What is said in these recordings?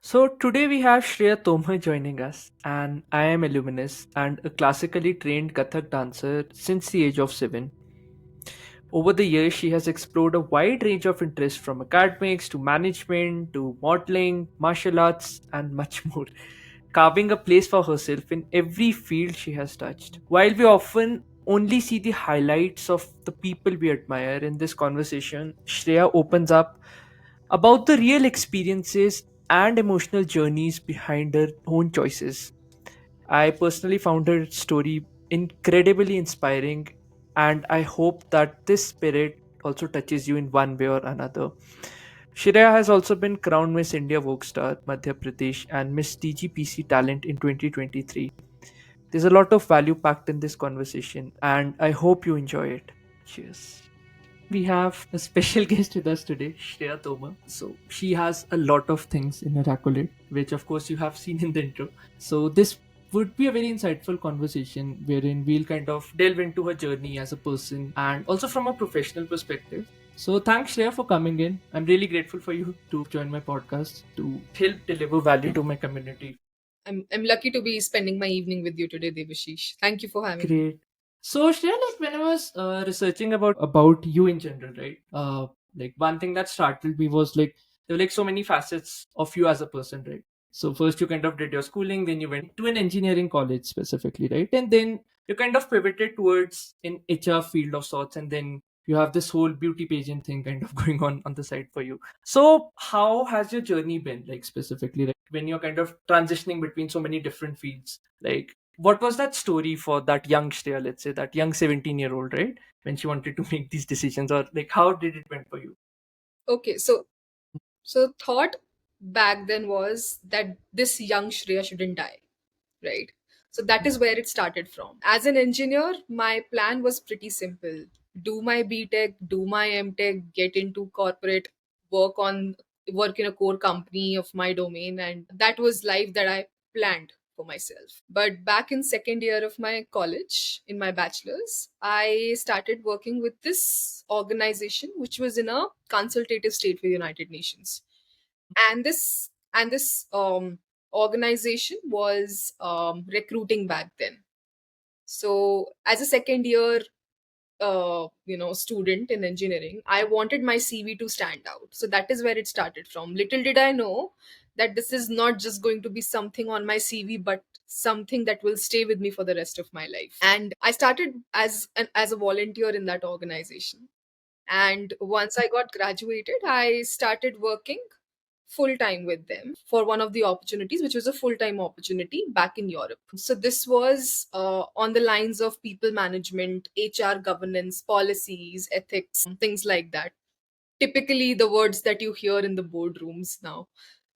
So today we have Shreya Tomar joining us, an IIM alumnus and a classically trained Kathak dancer since the age of 7. Over the years, she has explored a wide range of interests from academics to management to modeling, martial arts, and much more, carving a place for herself in every field she has touched. While we often only see the highlights of the people we admire in this conversation, Shreya opens up about the real experiences and emotional journeys behind her own choices. I personally found her story incredibly inspiring, and I hope that this spirit also touches you in one way or another. Shreya has also been crowned Miss India Vogue Star Madhya Pradesh and Miss TGPC Talent in 2023. There's a lot of value packed in this conversation, and I hope you enjoy it. Cheers. We have a special guest with us today, Shreya Tomar. So she has a lot of things in her accolade, which of course you have seen in the intro. So this would be a very insightful conversation wherein we'll kind of delve into her journey as a person and also from a professional perspective. So thanks Shreya for coming in. I'm really grateful for you to join my podcast to help deliver value to my community. I'm lucky to be spending my evening with you today, Devashish. Thank you for having me. Great. So Shreya, like when I was researching about you in general, right? Like one thing that startled me was like there were like so many facets of you as a person, right? So first you kind of did your schooling, then you went to an engineering college specifically, right? And then you kind of pivoted towards an HR field of sorts, and then you have this whole beauty pageant thing kind of going on the side for you. So how has your journey been, like specifically, like when you're kind of transitioning between so many different fields? Like what was that story for that young Shreya, let's say that young 17-year-old, right? When she wanted to make these decisions, or like how did it went for you? Okay, so thought back then was that this young Shreya shouldn't die, right? So that is where it started from. As an engineer, my plan was pretty simple. Do my BTech, do my MTech, get into corporate, work on work in a core company of my domain, and that was life that I planned for myself. But back in second year of my college, in my bachelor's, I started working with this organization which was in a consultative state for the United Nations. And this organization was recruiting back then. So as a second year student in engineering, I wanted my CV to stand out. So that is where it started from. Little did I know that this is not just going to be something on my CV, but something that will stay with me for the rest of my life. And I started as a volunteer in that organization. And once I got graduated, I started working full time with them for one of the opportunities, which was a full time opportunity back in Europe. So this was on the lines of people management, HR governance, policies, ethics, things like that. Typically, the words that you hear in the boardrooms now.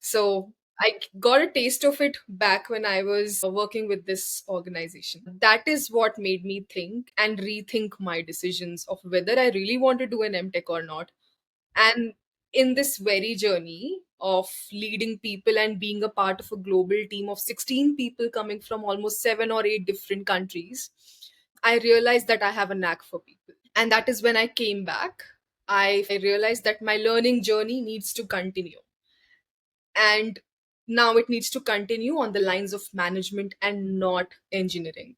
So I got a taste of it back when I was working with this organization. That is what made me think and rethink my decisions of whether I really want to do an MTech or not. And in this very journey of leading people and being a part of a global team of 16 people coming from almost 7 or 8 different countries, I realized that I have a knack for people. And that is when I came back. I realized that my learning journey needs to continue. And now it needs to continue on the lines of management and not engineering.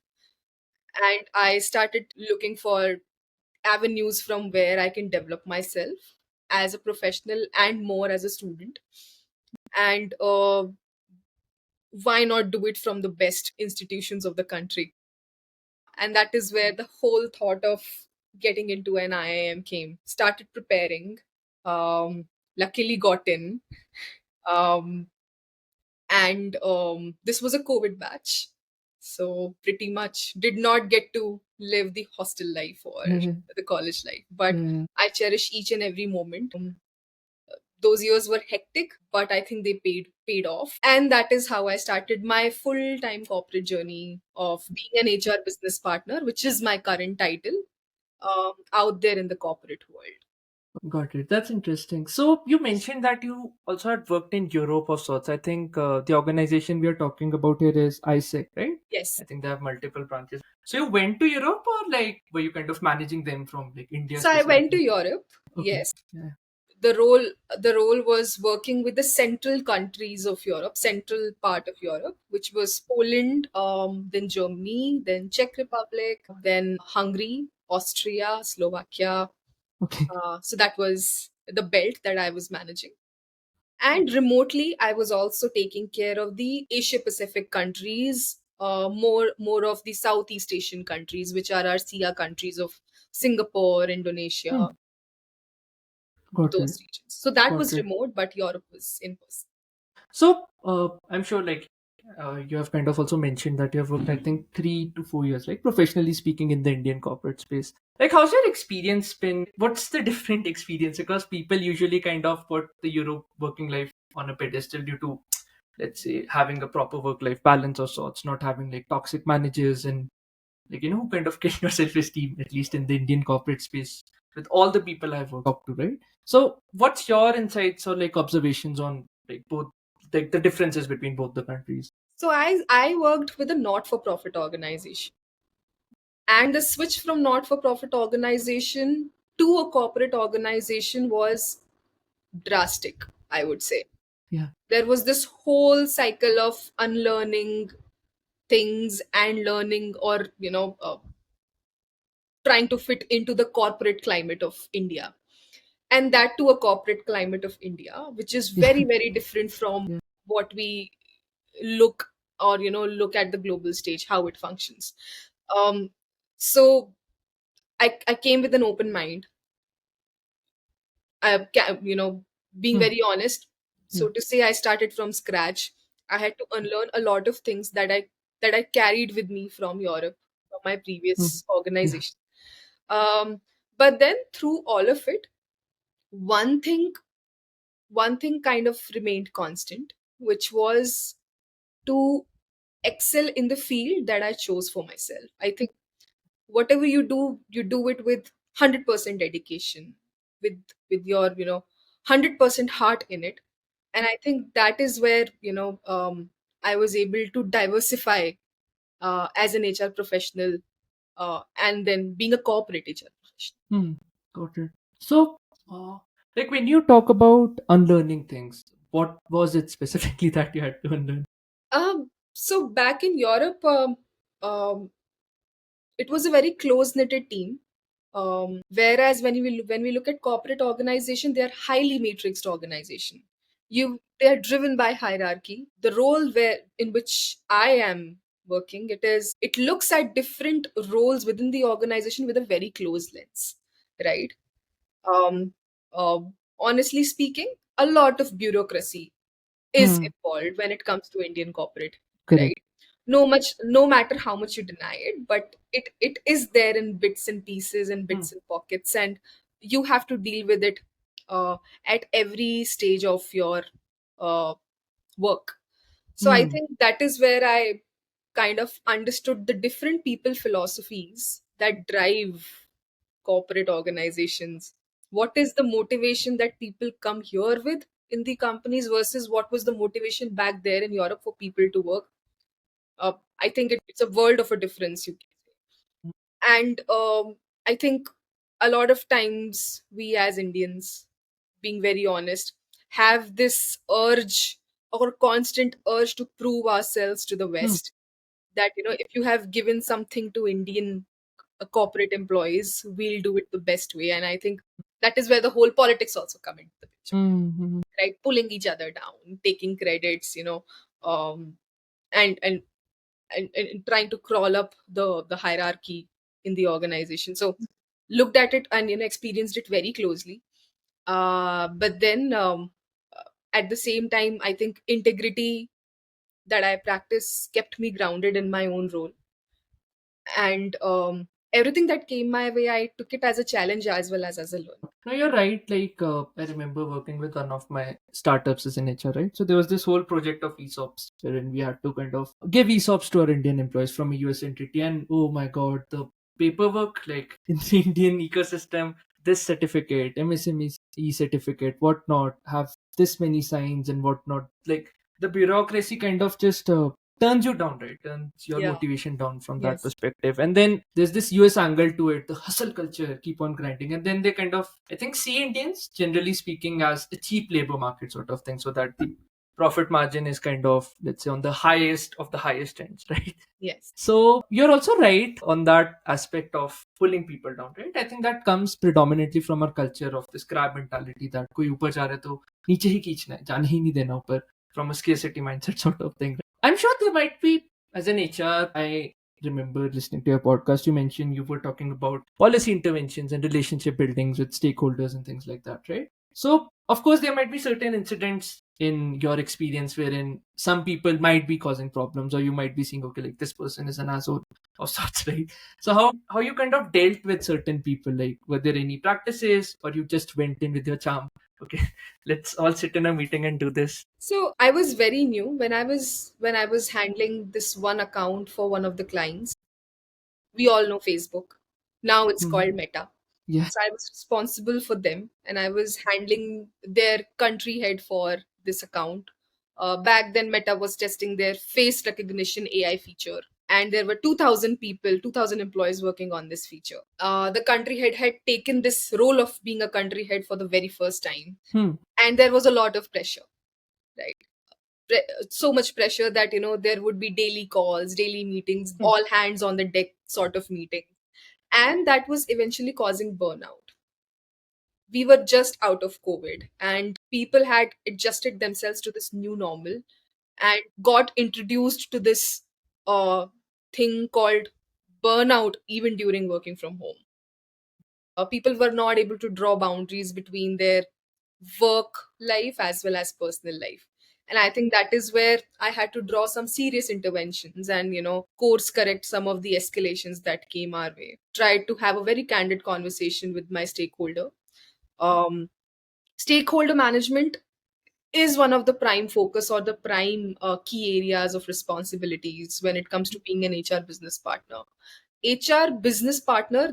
And I started looking for avenues from where I can develop myself as a professional and more as a student. And why not do it from the best institutions of the country? And that is where the whole thought of getting into an IIM came. Started preparing, luckily got in. Um, and this was a COVID batch. So pretty much did not get to live the hostel life or Mhm. the college life. But Mhm. I cherish each and every moment. Those years were hectic, but I think they paid off. And that is how I started my full-time corporate journey of being an HR business partner, which is my current title, out there in the corporate world. Got it. That's interesting. So you mentioned that you also had worked in Europe of sorts. I think the organization we are talking about here is ISEC, right? Yes. I think they have multiple branches. So you went to Europe, or like were you kind of managing them from like India So I went to specifically? Europe. Okay. Yes. Yeah. the role the role was working with the central countries of Europe, central part of Europe, which was Poland, then Germany, then Czech Republic, then Hungary, Austria, Slovakia. Okay. So that was the belt that I was managing. And remotely, I was also taking care of the Asia Pacific countries, more of the Southeast Asian countries, which are our SIA countries of Singapore, Hmm. Indonesia, Got it. those regions. So that Got was it. remote, but Europe was in person. So, I'm sure, like, you have kind of also mentioned that you have worked, I think, 3 to 4 years, like, professionally speaking, in the Indian corporate space. Like, how's your experience been? What's the different experience? Because people usually kind of put the Europe working life on a pedestal due to, let's say, having a proper work-life balance or sorts, not having like toxic managers and, like, who kind of kill your self-esteem, at least in the Indian corporate space, with all the people I've talked to, right? So what's your insights or like observations on like both, like the differences between both the countries? So I worked with a not for profit organization, and the switch from not for profit organization to a corporate organization was drastic, I would say. Yeah. There was this whole cycle of unlearning things and learning, or trying to fit into the corporate climate of India, and that to a corporate climate of India, which is Yeah. very, very different from Yeah. what we look, or look at the global stage, how it functions. Um so I came with an open mind. Being Hmm. very honest, Yeah. so to say, I started from scratch. I had to unlearn a lot of things that I carried with me from Europe, from my Hmm. previous Yeah. organization. um, but then through all of it, one thing one thing kind of remained constant, which was to excel in the field that I chose for myself. I think whatever you do it with 100% dedication, with your 100% heart in it. And I think that is where I was able to diversify as an HR professional, and then being a corporate HR professional. Hmm. Got it. So, uh, like when you talk about unlearning things, what was it specifically that you had to unlearn? So back in Europe, um, it was a very close knitted team. Whereas when we look at corporate organization, they are highly matrixed organization. They are driven by hierarchy. The role where in which I am working, it looks at different roles within the organization with a very close lens, right? Um, uh, Honestly speaking, a lot of bureaucracy is Hmm. involved when it comes to Indian corporate, Correct. right? No matter how much you deny it, but it is there in bits and pieces and Hmm. bits and pockets, and you have to deal with it at every stage of your uh, work. So I Hmm. think that is where I kind of understood the different people philosophies that drive corporate organizations. What is the motivation that people come here with in the companies versus what was the motivation back there in Europe for people to work? I think it's a world of a difference, you can say. And I think a lot of times we as Indians, being very honest, have this urge or constant urge to prove ourselves to the Hmm. West, that if you have given something to Indian corporate employees, we'll do it the best way. And I think that is where the whole politics also come into the picture, Hmm. Hmm. right? Pulling each other down, taking credits, um, and, and and trying to crawl up the hierarchy in the organization. So looked at it and experienced it very closely. But then at the same time, I think integrity that I practice kept me grounded in my own role. And everything that came my way, I took it as a challenge as well as a learn. No, you're right. Like, I remember working with one of my startups as an HR, right? So there was this whole project of ESOPs wherein we had to kind of give ESOPs to our Indian employees from a US entity. And oh my God, the paperwork, like in the Indian ecosystem, this certificate, MSME certificate, whatnot, have this many signs and whatnot. Like the bureaucracy kind of just turns you down, right? Turns your Yeah. motivation down from that Yes. perspective. And then there's this US angle to it, the hustle culture, keep on grinding. And then they kind of, I think, see Indians, generally speaking, as a cheap labor market sort of thing, so that the profit margin is kind of, let's say, on the highest of the highest ends, right? Yes. So you're also right on that aspect of pulling people down, right? I think that comes predominantly from our culture of this crab mentality that कोई ऊपर जा रहा है तो नीचे ही खींचना है, जाने ही नहीं देना ऊपर, from a scarcity mindset sort of thing. I'm sure there might be, as an HR, I remember listening to your podcast, you mentioned you were talking about policy interventions and relationship buildings with stakeholders and things like that, right? So, of course, there might be certain incidents in your experience wherein some people might be causing problems, or you might be seeing, okay, like this person is an asshole of sorts, right? So, how you kind of dealt with certain people? Like, were there any practices, or you just went in with your charm? Okay, let's all sit in a meeting and do this. So I was very new when I was handling this one account for one of the clients. We all know Facebook. Now it's Hmm. called Meta. Yeah. So I was responsible for them, and I was handling their country head for this account. Back then, Meta was testing their face recognition AI feature, and there were 2,000 people, 2,000 employees working on this feature. The country head had taken this role of being a country head for the very first time, Hmm. and there was a lot of pressure, right? So much pressure that there would be daily calls, daily meetings, Hmm. all hands on the deck sort of meeting, and that was eventually causing burnout. We were just out of COVID, and people had adjusted themselves to this new normal and got introduced to this thing called burnout even during working from home. People were not able to draw boundaries between their work life as well as personal life. And I think that is where I had to draw some serious interventions and, course correct some of the escalations that came our way. Tried to have a very candid conversation with my stakeholder. Um, Stakeholder management is one of the prime focus or the prime key areas of responsibilities when it comes to being an HR business partner. HR business partner,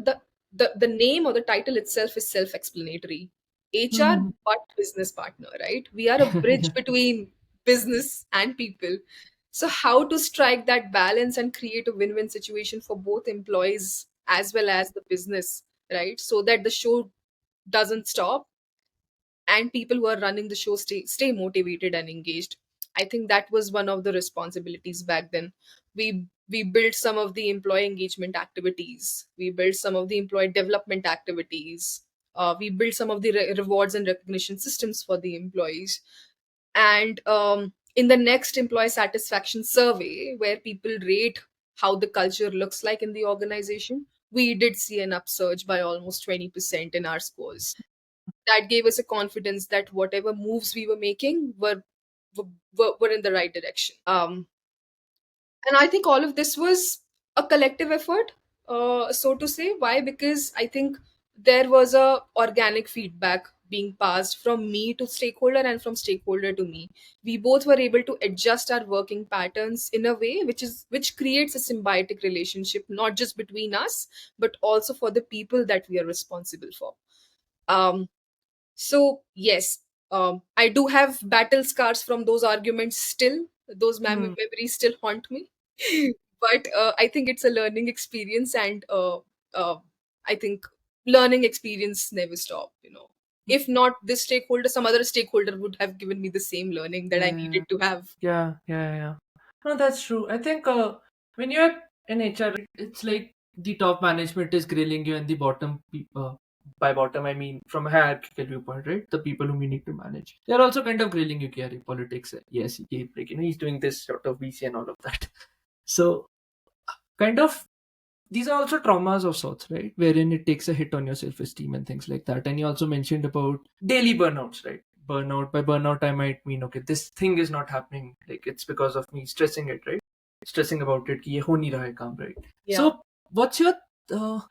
the name or the title itself is self-explanatory. HR Hmm. but business partner, right? We are a bridge Yeah. between business and people. So how to strike that balance and create a win-win situation for both employees as well as the business, right? So that the show doesn't stop and people who are running the show stay motivated and engaged. I think that was one of the responsibilities back then. We built some of the employee engagement activities, we built some of the employee development activities, we built some of the rewards and recognition systems for the employees. And in the next employee satisfaction survey where people rate how the culture looks like in the organization, we did see an upsurge by almost 20% in our scores. That gave us a confidence that whatever moves we were making were in the right direction. And I think all of this was a collective effort, so to say. Why? Because I think there was a organic feedback being passed from me to stakeholder and from stakeholder to me. We both were able to adjust our working patterns in a way which creates a symbiotic relationship, not just between us, but also for the people that we are responsible for. Um, so yes, I do have battle scars from those arguments still. Those Hmm. memories still haunt me. But I think it's a learning experience, and uh, I think learning experience never stop. If not this stakeholder, some other stakeholder would have given me the same learning that I Yeah. needed to have. Yeah, yeah, yeah. No, that's true. I think when you're in HR, it's like the top management is grilling you, and the bottom people, by bottom, I mean from a hierarchical viewpoint, right? The people whom you need to manage. They're also kind of grilling you, Kiari, politics. Yes, like, he's doing this sort of VC and all of that. So, kind of, these are also traumas of sorts, right? Wherein it takes a hit on your self esteem and things like that. And you also mentioned about daily burnouts, right? Burnout, by burnout, I might mean, okay, this thing is not happening. Like, it's because of me stressing it, right? Stressing about it, कि ये हो नहीं रहा है काम, right? Yeah. So, what's your,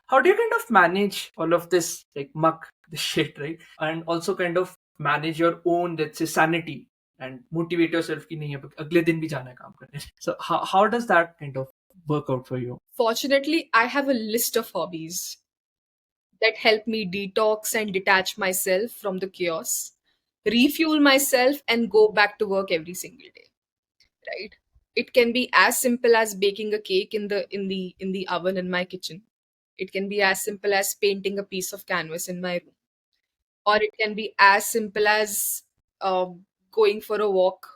how do you kind of manage all of this, like muck, this shit, right? And also kind of manage your own, let's say, sanity and motivate yourself कि नहीं अब अगले दिन भी जाना है काम करने. So, how does that kind of work out for you? Fortunately, I have a list of hobbies that help me detox and detach myself from the chaos, refuel myself, and go back to work every single day. Right? It can be as simple as baking a cake in the oven in my kitchen. It can be as simple as painting a piece of canvas in my room, or it can be as simple as going for a walk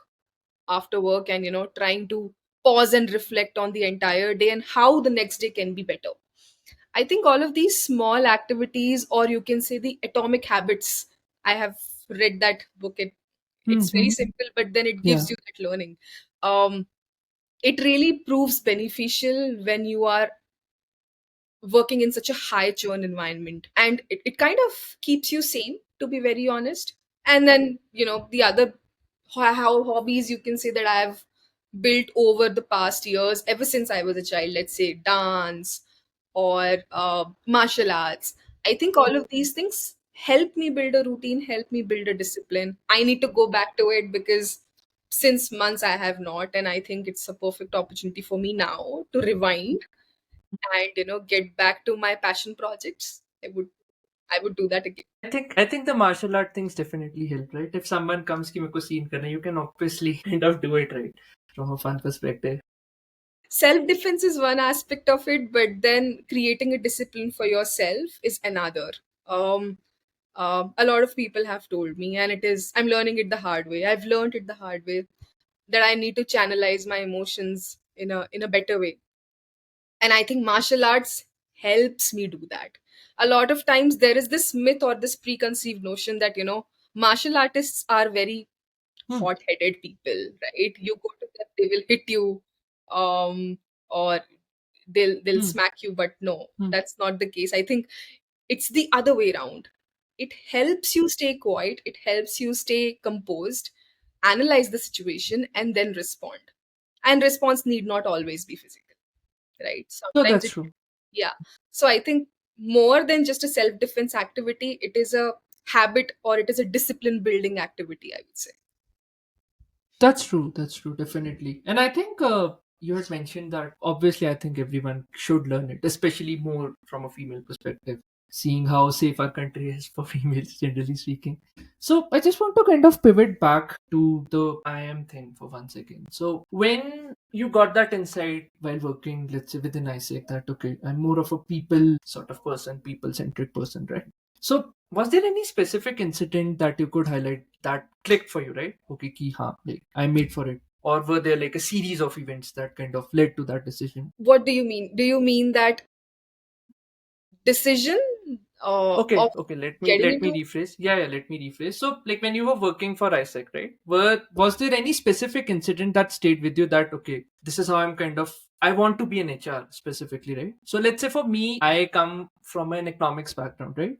after work, and trying to pause and reflect on the entire day and how the next day can be better. I think all of these small activities, or you can say the atomic habits, I have read that book. It's very Mm-hmm. simple, but then it Yeah. gives you that learning. um, it really proves beneficial when you are working in such a high churn environment, and it kind of keeps you sane, to be very honest. And then the other how hobbies you can say that I've built over the past years, ever since I was a child, let's say dance or martial arts. I think all of these things help me build a routine, help me build a discipline. I need to go back to it because since months I have not, and I think it's a perfect opportunity for me now to rewind and get back to my passion projects. I would do that again. I think the martial art things definitely help, right? If someone comes ki meko scene karna, you can obviously kind of do it, right? From a fun perspective. Self defense is one aspect of it, but then creating a discipline for yourself is another. um a lot of people have told me, and I'm learning it the hard way. I've learned it the hard way, that I need to channelize my emotions in a better way. And I think martial arts helps me do that. A lot of times there is this myth or this preconceived notion that martial artists are very Hmm. hot-headed people, right? You go to them, they will hit you, or they'll Hmm. smack you. But no, Hmm. that's not the case. I think it's the other way around. It helps you stay quiet, it helps you stay composed, analyze the situation, and then respond. And response need not always be physical, right? So Sometimes that's it, true. yeah. So I think more than just a self defense activity, it is a habit, or it is a discipline building activity, I would say. That's true. That's true. Definitely. And I think you had mentioned that obviously I think everyone should learn it, especially more from a female perspective, seeing how safe our country is for females, generally speaking. So I just want to kind of pivot back to the IIM thing for 1 second. So when you got that insight while working, let's say within ISEC, that okay, I'm more of a people sort of person, people centric person, right? So, was there any specific incident that you could highlight that clicked for you, right? Okay, ki, haan, like, I made for it. Or were there like a series of events that kind of led to that decision? What do you mean? Do you mean that decision Okay, of okay. Let me getting let me into? rephrase. Yeah, let me rephrase. So, like when you were working for ISEC, right? Was there any specific incident that stayed with you that okay, this is how I'm kind of I want to be an HR specifically, right? So let's say for me, I come from an economics background, right?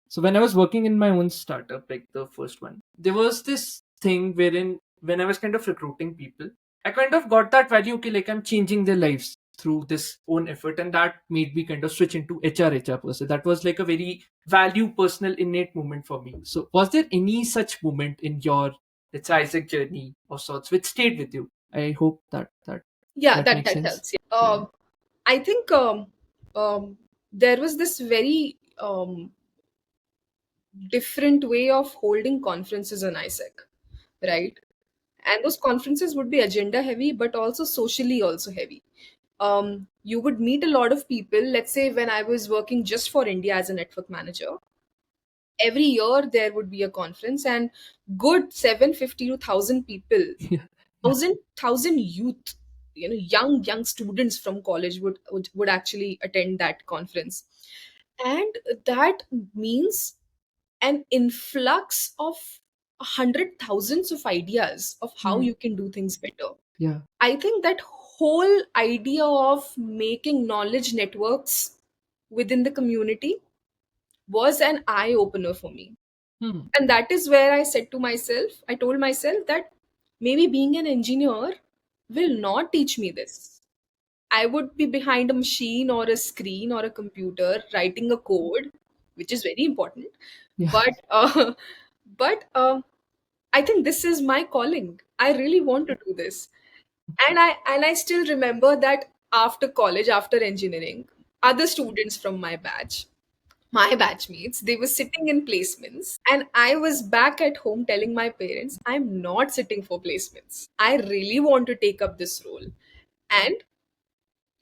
So when I was working in my own startup, like the first one, there was this thing wherein when I was kind of recruiting people, I kind of got that value, okay, like I'm changing their lives through this own effort, and that made me kind of switch into HR person. That was like a very value personal innate moment for me. So was there any such moment in your let's say Isaac journey of sorts which stayed with you? I hope Yeah, that that makes that sense. helps. Yeah. Yeah. I think there was this very different way of holding conferences on ISEC, right? And those conferences would be agenda heavy, but also socially also heavy. You would meet a lot of people. Let's say when I was working just for India as a network manager, every year there would be a conference, and good 750 to 1000 people, Yeah. Yeah. thousand youth, young students from college would actually attend that conference. And that means an influx of 100 thousands of ideas of how Hmm. you can do things better. Yeah. I think that whole idea of making knowledge networks within the community was an eye opener for me. Hmm. And that is where I told myself that maybe being an engineer will not teach me this. I would be behind a machine or a screen or a computer writing a code, which is very important. Yeah. But but I think this is my calling. I really want to do this. And I still remember that after college, after engineering, other students from my batchmates, they were sitting in placements, and I was back at home telling my parents, I'm not sitting for placements. I really want to take up this role. And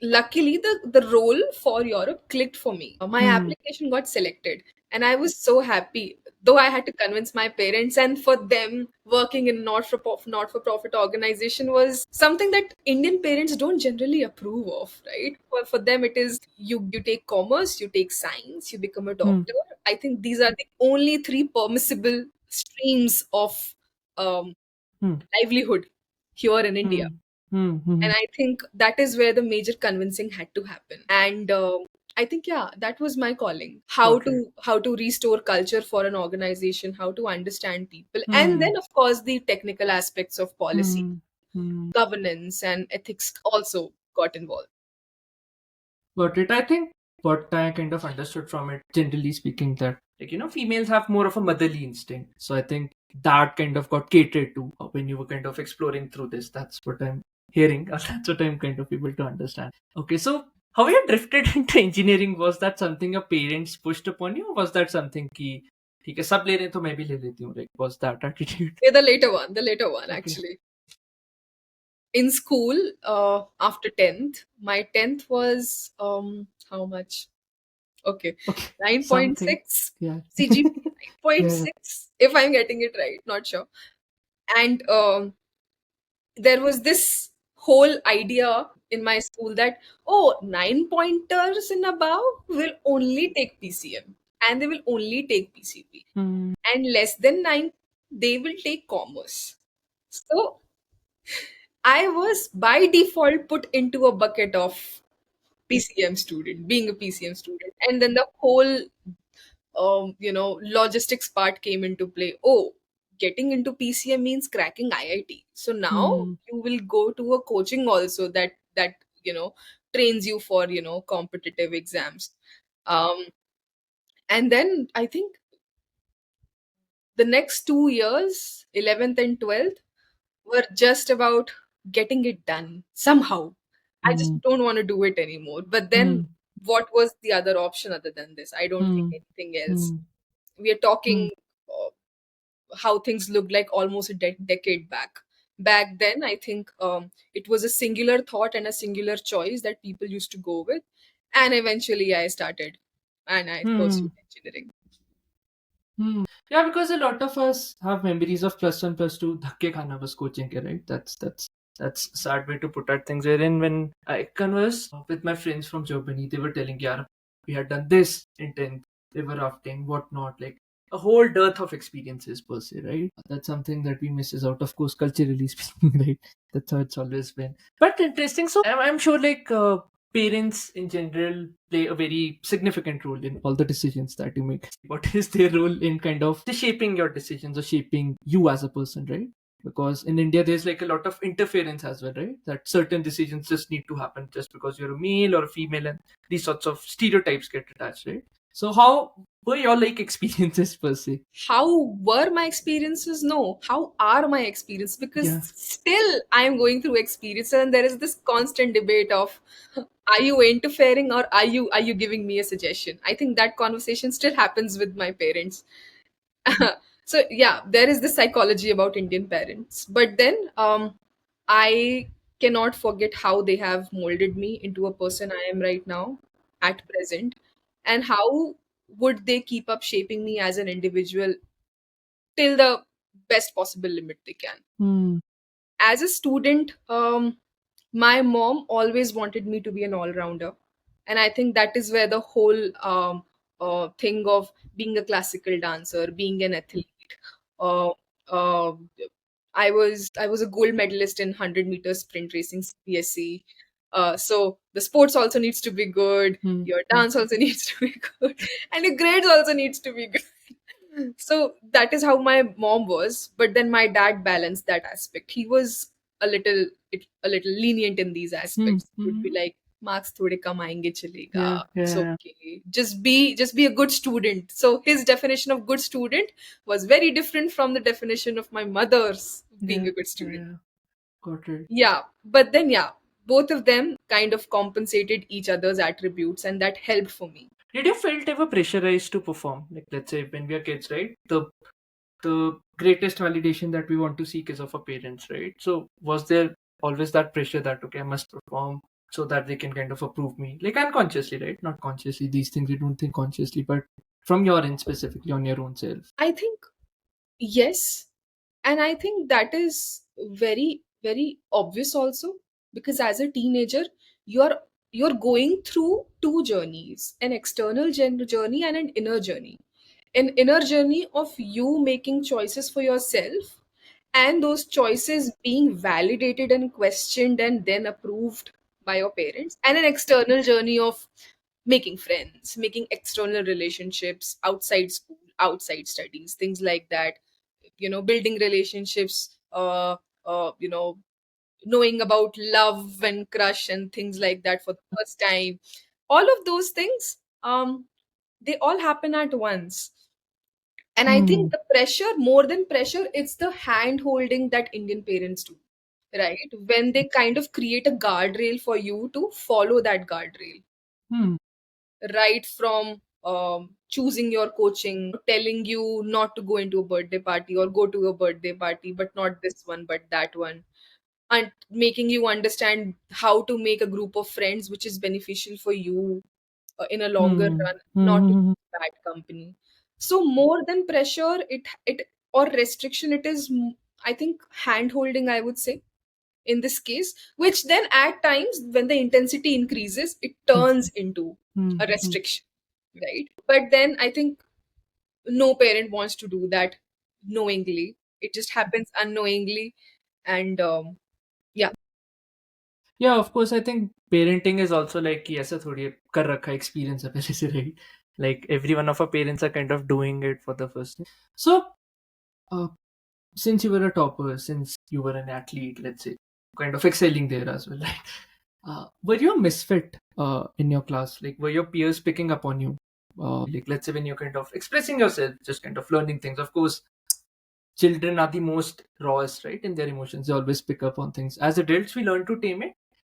luckily the role for Europe clicked for me. My Hmm. application got selected and I was so happy, though I had to convince my parents, and for them working in not for profit organization was something that Indian parents don't generally approve of, right? For them it is you take commerce, you take science, you become a Hmm. doctor. I think these are the only three permissible streams of um, Hmm. livelihood here in India. Hmm. Hmm. Hmm. And I think that is where the major convincing had to happen. And I think, yeah, that was my calling. How Got to it. how to restore culture for an organization, how to understand people, and Hmm. then of course the technical aspects of policy, Hmm. Hmm. governance, and ethics also got involved. Got it. I think what I kind of understood from it, generally speaking, that females have more of a motherly instinct. So I think that kind of got catered to when you were kind of exploring through this. That's what I'm hearing. That's what I'm kind of able to understand. Okay, so how you drifted into engineering? Was that something your parents pushed upon you, or was that something ki ठीक है सब ले रहे हैं तो मैं भी ले लेती हूँ, like was that attitude? Yeah, the later one Okay. actually. In school, after 10th, my 10th was how much? Okay, Okay. Something. 9.6 Yeah. CGPA, Yeah. 9.6, if I'm getting it right, not sure. And there was this whole idea in my school that, oh, 9 pointers and above will only take PCM and they will only take PCP, Hmm. and less than 9, they will take commerce. So I was by default put into a bucket of PCM student, being a PCM student. And then the whole logistics part came into play. Oh, getting into PCM means cracking IIT. So now Hmm. you will go to a coaching also that trains you for competitive exams. Um, and then I think the next 2 years, 11th and 12th, were just about getting it done somehow. I just Hmm. don't want to do it anymore. But then, Hmm. what was the other option other than this? I don't think Hmm. anything else. Hmm. We are Hmm. talking how things looked like almost a decade back. Back then, I think it was a singular thought and a singular choice that people used to go with. And eventually, I started and I Hmm. pursued engineering. Hmm. Yeah, because a lot of us have memories of plus one, plus two. Dhakke khana was coaching ke, right? That's a sad way to put out things. Wherein when I conversed with my friends from Germany, they were telling, "Yeah, we had done this in 10th, river rafting, whatnot, like a whole dearth of experiences per se, right? That's something that we misses out, of course, culturally speaking, right? That's how it's always been. But interesting. So I'm sure, like parents in general play a very significant role in all the decisions that you make. What is their role in kind of shaping your decisions or shaping you as a person, right? Because in India, there's like a lot of interference as well, right? That certain decisions just need to happen just because you're a male or a female, and these sorts of stereotypes get attached, right? So, how were your like experiences per se? How were my experiences? No, how are my experiences? Because Yeah. still I am going through experience, and there is this constant debate of, are you interfering or are you giving me a suggestion? I think that conversation still happens with my parents. So yeah, there is this psychology about Indian parents, but then I cannot forget how they have molded me into a person I am right now at present, and how would they keep up shaping me as an individual till the best possible limit they can. Hmm. As a student, my mom always wanted me to be an all-rounder, and I think that is where the whole thing of being a classical dancer, being an athlete, uh, uh, I was a gold medalist in 100-meter sprint racing CPSC. So the sports also needs to be good, Hmm. your Hmm. dance also needs to be good, and your grades also needs to be good. So that is how my mom was, but then my dad balanced that aspect. He was a little lenient in these Hmm. aspects. He would be Hmm. like, marks thode kam aayenge chalega, Yeah. it's Yeah. okay, just be a good student. So his definition of good student was very different from the definition of my mother's being Yeah. a good student. Yeah. Got it. Yeah, but then yeah, both of them kind of compensated each other's attributes, and that helped for me. Did you felt ever pressurized to perform? Like, let's say when we are kids, right? The greatest validation that we want to seek is of our parents, right? So was there always that pressure that okay, I must perform so that they can kind of approve me, like unconsciously, right? Not consciously. These things you don't think consciously, but from your end specifically on your own self. I think yes, and I think that is very very obvious also, because as a teenager you're you're going through two journeys, an external journey and an inner journey. An inner journey of you making choices for yourself, and those choices being validated and questioned and then approved by your parents, and an external journey of making friends, making external relationships outside school, outside studies, things like that, building relationships, knowing about love and crush and things like that for the first time. All of those things, they all happen at once. And I Hmm. think the pressure, more than pressure, it's the hand holding that Indian parents do, right? When they kind of create a guardrail for you to follow that guardrail, Hmm. right from choosing your coaching, telling you not to go into a birthday party or go to a birthday party, but not this one, but that one, and making you understand how to make a group of friends which is beneficial for you in a longer Hmm. run, not to Hmm. bad company. So more than pressure, it or restriction, it is I think hand holding, I would say, in this case, which then at times when the intensity increases, it Hmm. turns into Hmm. a Hmm. restriction, right? But then I think no parent wants to do that knowingly. It just happens unknowingly, and yeah. Yeah, of course. I think parenting is also like कि ऐसा थोड़ी कर रखा experience है पहले से, right? Like every one of our parents are kind of doing it for the first time. So, uh, since you were a topper, since you were an athlete, let's say, kind of excelling there as well, right? Were you a misfit in your class? Like, were your peers picking up on you? Like, let's say when you're kind of expressing yourself, just kind of learning things. Of course, children are the most rawest, right? In their emotions, they always pick up on things. As adults, we learn to tame it.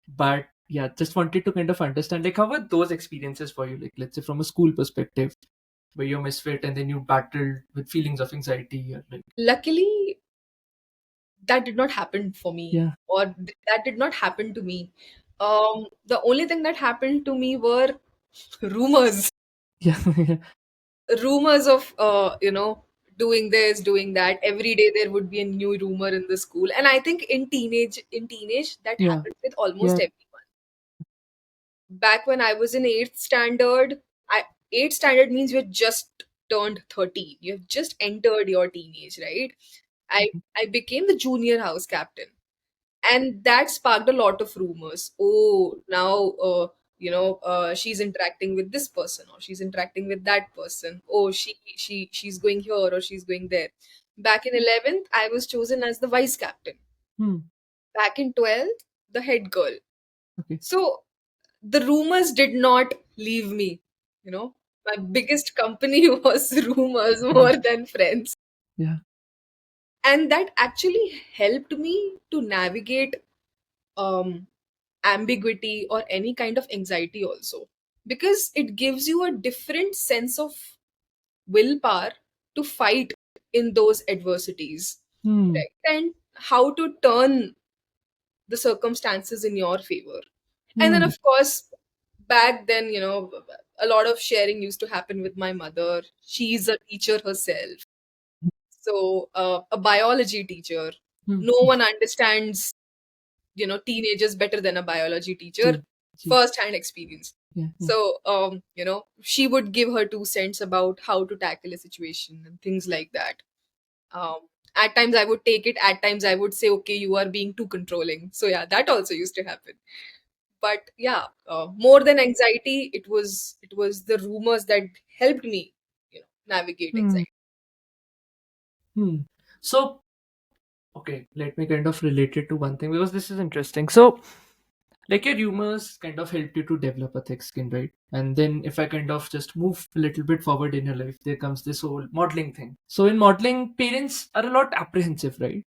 But yeah, just wanted to kind of understand, like, how were those experiences for you? Like, let's say from a school perspective, where you're misfit and then you battled with feelings of anxiety, or like, Luckily, that did not happen for me, yeah, or that did not happen to me. The only thing that happened to me were rumors, yeah, rumors of doing this, doing that. Every day there would be a new rumor in the school, and I think in teenage that yeah, happens with almost yeah. everyone. Back when I was in eighth standard, eighth standard means you have just turned 13. You have just entered your teenage, right? I became the junior house captain, and that sparked a lot of rumors. Oh, now she's interacting with this person, or she's interacting with that person. Oh, she's going here, or she's going there. Back in 11th, I was chosen as the vice captain. Hmm. Back in 12th, the head girl. Okay. So the rumors did not leave me. My biggest company was rumors Hmm. more than friends. Yeah. And that actually helped me to navigate um, ambiguity or any kind of anxiety also, because it gives you a different sense of willpower to fight in those adversities, Hmm. right? And how to turn the circumstances in your favor. And then Hmm. of course, back then, a lot of sharing used to happen with my mother. She's a teacher herself, so a biology teacher. Hmm. No one understands teenagers better than a biology teacher, Gee, gee. first hand experience. Yeah, yeah. So she would give her 2 cents about how to tackle a situation and things like that. um, at times I would take it, at times I would say, okay, you are being too controlling. So yeah, that also used to happen. But yeah, more than anxiety, it was the rumors that helped me navigate Hmm. anxiety. Hmm. So, okay, let me kind of relate it to one thing because this is interesting. So, like your rumors kind of helped you to develop a thick skin, right? And then if I kind of just move a little bit forward in your life, there comes this whole modeling thing. So in modeling, parents are a lot apprehensive, right?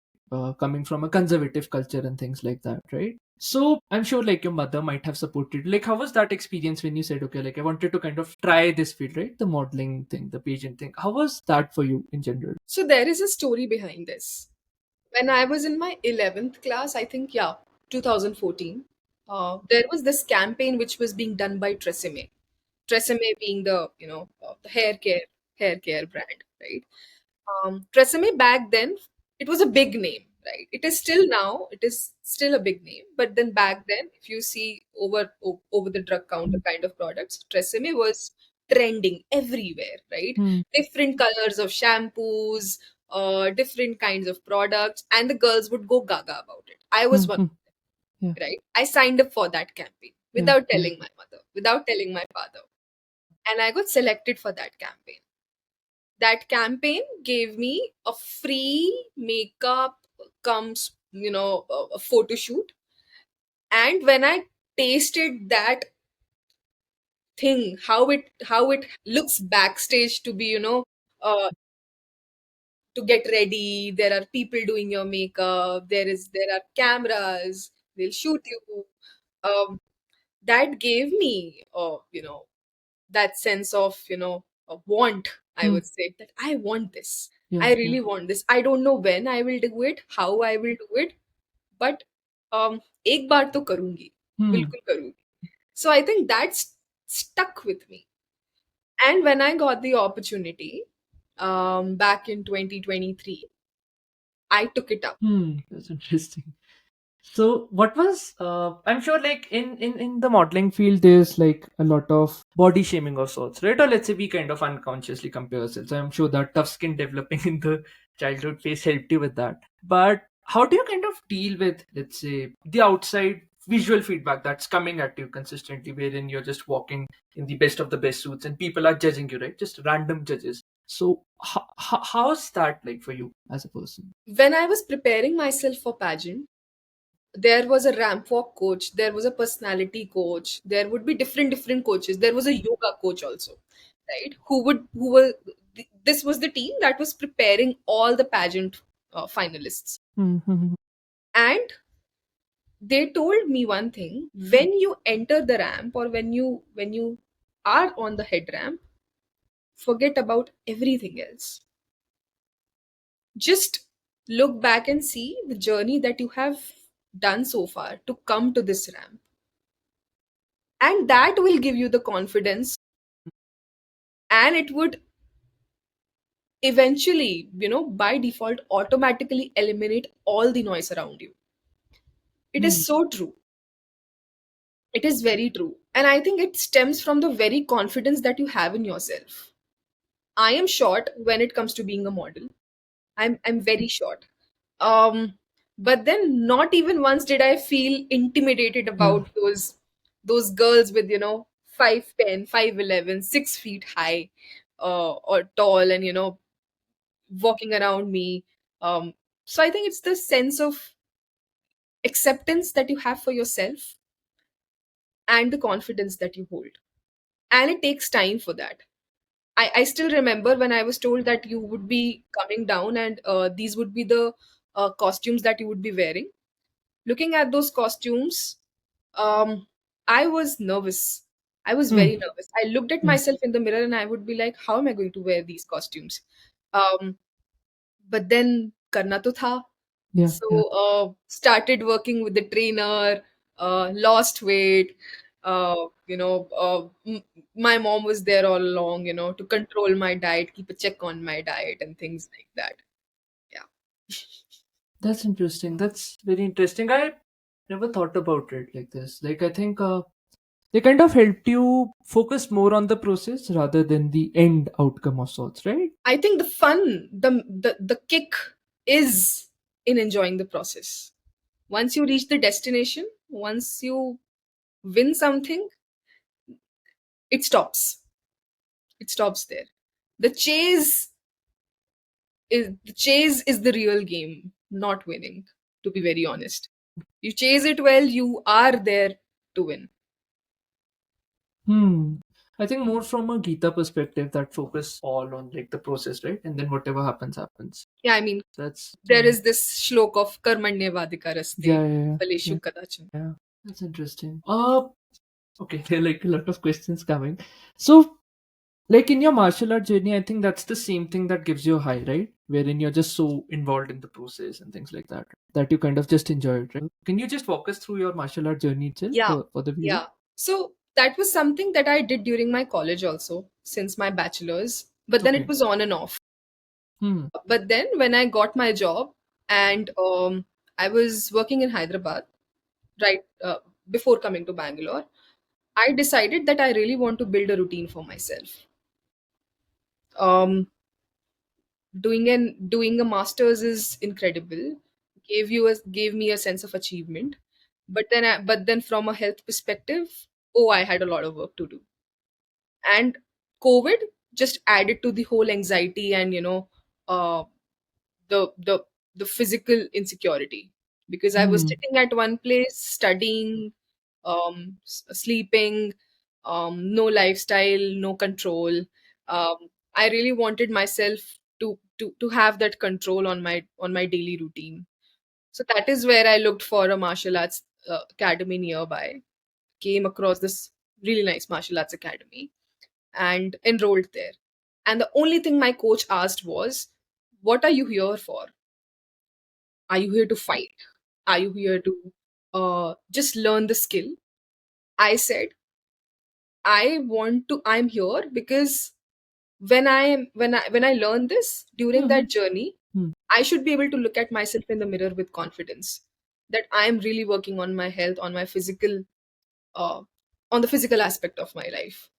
Coming from a conservative culture and things like that, right? So I'm sure like your mother might have supported. Like, how was that experience when you said, okay, like I wanted to kind of try this field, right? The modeling thing, the pageant thing. How was that for you in general? So there is a story behind this. When I was in my 11th class, I think, yeah, 2014, there was this campaign which was being done by Tresemme. Tresemme being the the hair care brand, right? Tresemme back then, it was a big name, right? It is still now, it is still a big name, but then back then, if you see over the drug counter kind of products, Tresemme was trending everywhere, right? Hmm. Different colors of shampoos, different kinds of products, and the girls would go gaga about it. I was Hmm. one, Hmm. Yeah. right? I signed up for that campaign Yeah. without Yeah. telling my mother, without telling my father, and I got selected for that campaign. That campaign gave me a free makeup comes, a photo shoot. And when I tasted that thing, how it looks backstage to be, uh, to get ready, there are people doing your makeup, there are cameras, they'll shoot you. Um, that gave me, that sense of, a want. I Hmm. would say that I want this. Yeah. I Yeah. really want this. I don't know when I will do it, how I will do it, but एक बार तो करूंगी, Hmm. बिल्कुल करूंगी. So I think that's stuck with me. And when I got the opportunity, back in 2023, I took it up. That's interesting. So what was I'm sure like in the modeling field there's like a lot of body shaming of sorts, right? Or let's say we kind of unconsciously compare ourselves. I'm sure that tough skin developing in the childhood phase helped you with that. But how do you kind of deal with, let's say, the outside visual feedback that's coming at you consistently, wherein you're just walking in the best of the best suits and people are judging you, right? Just random judges. So how's that like for you as a person? When I was preparing myself for pageant, there was a ramp walk coach, there was a personality coach, there would be different coaches, there was a yoga coach also, right? This was the team that was preparing all the pageant finalists. Hmm. And they told me one thing: when you enter the ramp, or when you are on the head ramp, forget about everything else. Just look back and see the journey that you have done so far to come to this ramp, and that will give you the confidence, and it would eventually, by default, automatically eliminate all the noise around you. It is so true. It is very true, and I think it stems from the very confidence that you have in yourself. I am short when it comes to being a model. I'm very short. um but then not even once did I feel intimidated Yeah. about those girls with 5'10", 5'11", 6 feet high, or tall, and walking around me. So I think it's the sense of acceptance that you have for yourself, and the confidence that you hold, and it takes time for that. I still remember when I was told that you would be coming down, and these would be the costumes that you would be wearing. Looking at those costumes, um, I was nervous. I was Hmm. very nervous. I looked at Yeah. myself in the mirror and I would be like, how am I going to wear these costumes? Um, but then karna to tha. Yeah. Yeah. So started working with the trainer, lost weight. My mom was there all along, to control my diet, keep a check on my diet, and things like that. Yeah. That's interesting. That's very interesting. I never thought about it like this. Like, I think they kind of helped you focus more on the process rather than the end outcome of sorts, right? I think the fun, the kick is in enjoying the process. Once you reach the destination, once you win something, it stops. It stops there. The chase the the real game, not winning, to be very honest. You chase it well, you are there to win. Hmm. I think more from a Gita perspective that focus all on like the process, right? And then whatever happens, happens. Yeah, I mean, That's there is this shlok of karmanye vadika raste yeah, yeah, yeah, phaleshu kadachan. yeah. That's interesting. Okay, there are like a lot of questions coming. So Like in your martial art journey, I think that's the same thing that gives you a high, right? Wherein you're just so involved in the process and things like that, that you kind of just enjoy it, right? Can you just walk us through your martial art journey itself Yeah, for the viewer? yeah. So that was something that I did during my college also, since my bachelor's, but then it Okay. was on and off. Hmm. But then when I got my job and I was working in Hyderabad, right, before coming to Bangalore, I decided that I really want to build a routine for myself. Um, doing a master's is incredible. Gave me a sense of achievement, but then from a health perspective, oh, I had a lot of work to do, and COVID just added to the whole anxiety and uh, the the the physical insecurity, because I was Hmm. sitting at one place studying, sleeping, no lifestyle, no control. I really wanted myself to have that control on my daily routine. So that is where I looked for a martial arts academy nearby. Came across this really nice martial arts academy and enrolled there. And the only thing my coach asked was, "What are you here for? Are you here to fight? Are you here to just learn the skill?" I said, I'm here because when I learn this during Hmm. that journey, Hmm. I should be able to look at myself in the mirror with confidence that I am really working on my health, uh, on the physical aspect of my life.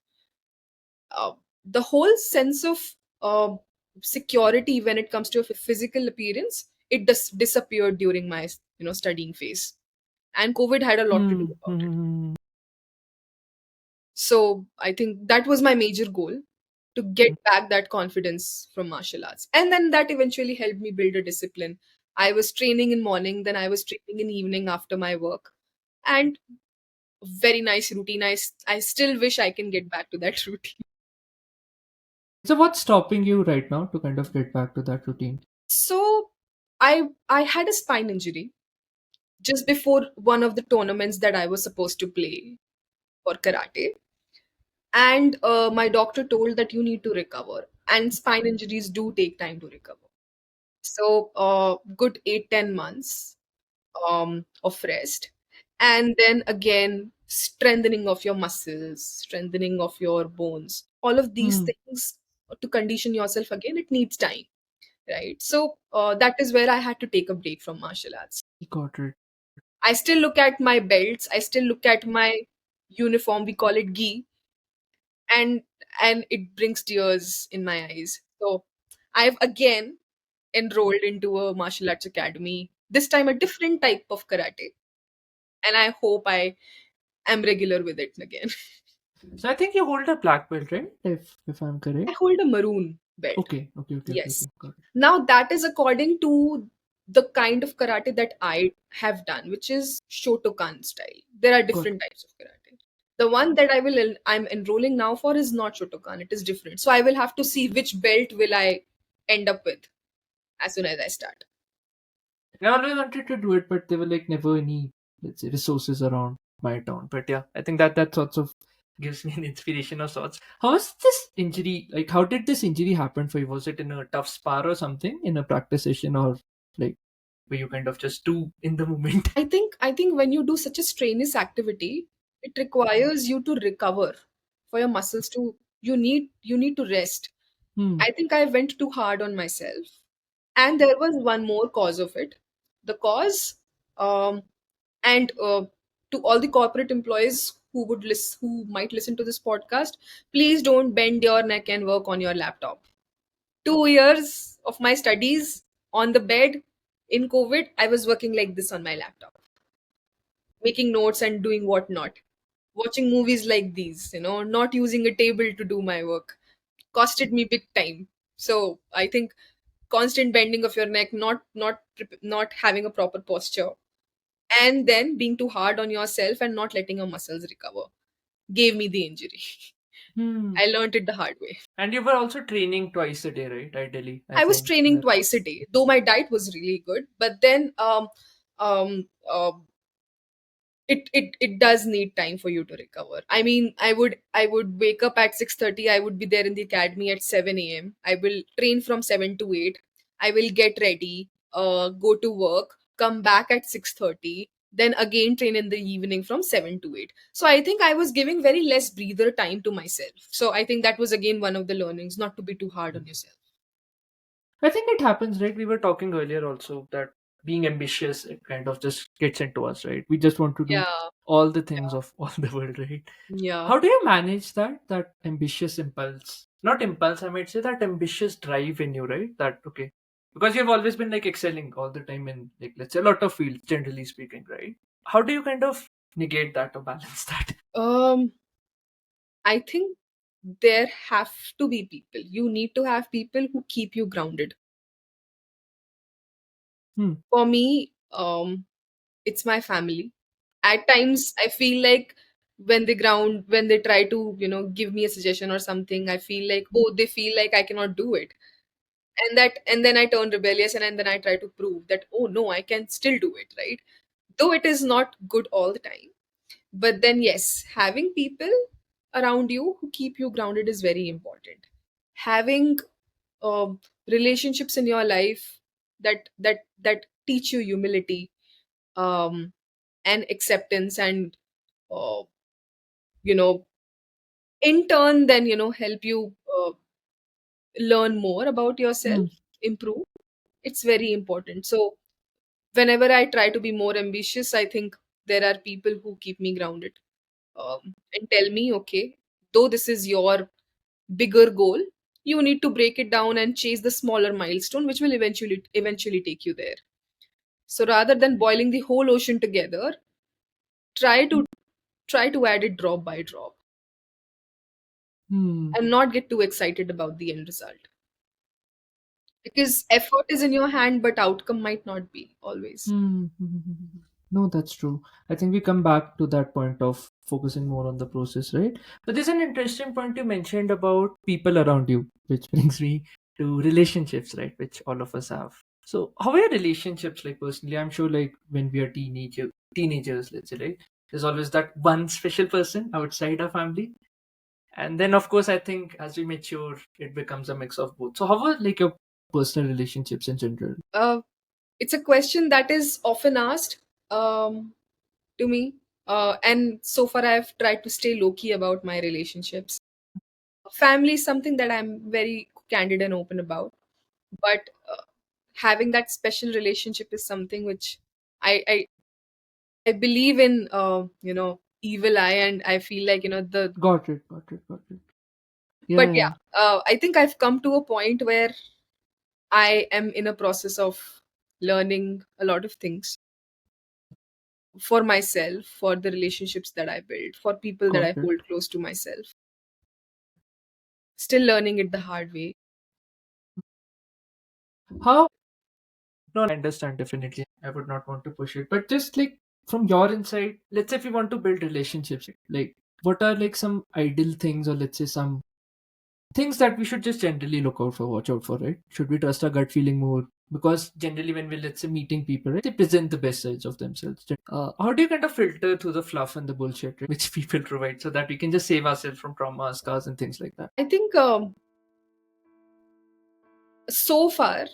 uh, the whole sense of uh, security when it comes to a physical appearance, it disappeared during my studying phase, and COVID had a lot to do Hmm. about it. Hmm. So I think that was my major goal, to get back that confidence from martial arts, and then that eventually helped me build a discipline. I was training in morning, then I was training in evening after my work, and very nice routine. I still wish I can get back to that routine. So what's stopping you right now to kind of get back to that routine? So I had a spine injury just before one of the tournaments that I was supposed to play for karate. And my doctor told that you need to recover. And spine injuries do take time to recover. So, good 8-10 months of rest. And then again, strengthening of your muscles, strengthening of your bones. All of these Hmm. things to condition yourself again, it needs time, right? So, that is where I had to take a break from martial arts. Got it. I still look at my belts, I still look at my uniform, we call it gi, and it brings tears in my eyes. So I've again enrolled into a martial arts academy, this time a different type of karate, and I hope I am regular with it again. So I think you hold a black belt, right? If I'm I correct. hold a maroon belt. Okay. Okay. Okay. Okay. Yes. Okay. Got it. Now that is according to the kind of karate that I have done, which is Shotokan style. There are Got different types of karate. The one that I'm enrolling now for is not Shotokan. It is different. So I will have to see which belt will I end up with as soon as I start. I always wanted to do it, but there were like never any, let's say, resources around my town. But yeah, I think that sorts of gives me an inspiration of sorts. How was this injury? Like, how did this injury happen for you? Was it in a tough spar or something in a practice session, or like were you kind of just too in the moment? I think when you do such a strenuous activity, it requires you to recover for your muscles to you need to rest. Hmm. I think I went too hard on myself. And there was one more cause of it. The cause, um, and to all the corporate employees who might listen to this podcast, please don't bend your neck and work on your laptop. 2 years of my studies on the bed in COVID, I was working like this on my laptop, making notes and doing whatnot, watching movies like these, not using a table to do my work. Costed me big time. So I think constant bending of your neck, not having a proper posture, and then being too hard on yourself and not letting your muscles recover gave me the injury. Hmm. I learned it the hard way. And you were also training twice a day, right? Ideally, I I was think training that. twice a day, though my diet was really good. But then um, it does need time for you to recover. I mean, I would wake up at 6:30. I would be there in the academy at 7 a.m. I will train from 7 to 8. I will get ready, go to work, come back at 6:30, then again train in the evening from 7 to 8. So I think I was giving very less breather time to myself. So I think that was again one of the learnings, not to be too hard on yourself. I think it happens, right? We were talking earlier also that being ambitious, it kind of just gets into us, right? We just want to do Yeah, all the things yeah, of all the world, right? yeah. How do you manage that ambitious impulse? Not impulse, I might say that ambitious drive in you, right? That okay. Because you've always been like excelling all the time in like let's say a lot of fields, generally speaking, right? How do you kind of negate that or balance that? I think there have to be people. You need to have people who keep you grounded. Hmm. For me, it's my family. At times, I feel like when they try to, give me a suggestion or something, I feel like, oh, they feel like I cannot do it. And then I turn rebellious and then I try to prove that, oh, no, I can still do it, right? Though it is not good all the time. But then, yes, having people around you who keep you grounded is very important. Having relationships in your life that teach you humility, um, and acceptance, and uh, you know in turn then help you learn more about yourself, Hmm. improve. It's very important. So whenever I try to be more ambitious, I think there are people who keep me grounded, and tell me, okay, though this is your bigger goal, you need to break it down and chase the smaller milestone which will eventually take you there. So rather than boiling the whole ocean together, try to try to add it drop by drop Hmm. and not get too excited about the end result, because effort is in your hand but outcome might not be always. Hmm. No, that's true. I think we come back to that point of focusing more on the process, right? But there's an interesting point you mentioned about people around you, which brings me to relationships, right? Which all of us have. So, how are your relationships like personally? I'm sure, like when we are teenagers, let's say, right? There's always that one special person outside our family, and then of course, I think as we mature, it becomes a mix of both. So, how are like your personal relationships in general? It's a question that is often asked, um, to me, and so far I've tried to stay low key about my relationships. Family is something that I'm very candid and open about, but having that special relationship is something which I I believe in, evil eye, and I feel like, the. Got it. Got it. Got it. Yeah. But yeah, Yeah. I think I've come to a point where I am in a process of learning a lot of things for myself, for the relationships that I build, for people that Got I it. hold close to myself. Still learning it the hard way. How? No, I understand definitely. I would not want to push it, but just like from your insight, let's say if you want to build relationships, like what are like some ideal things, or let's say some things that we should just generally look out for, watch out for, right? Should we trust our gut feeling more? Because generally, when we're let's say meeting people, right, they present the best sides of themselves. How do you kind of filter through the fluff and the bullshit, right, which people provide, so that we can just save ourselves from trauma, scars, and things like that? I think, so far,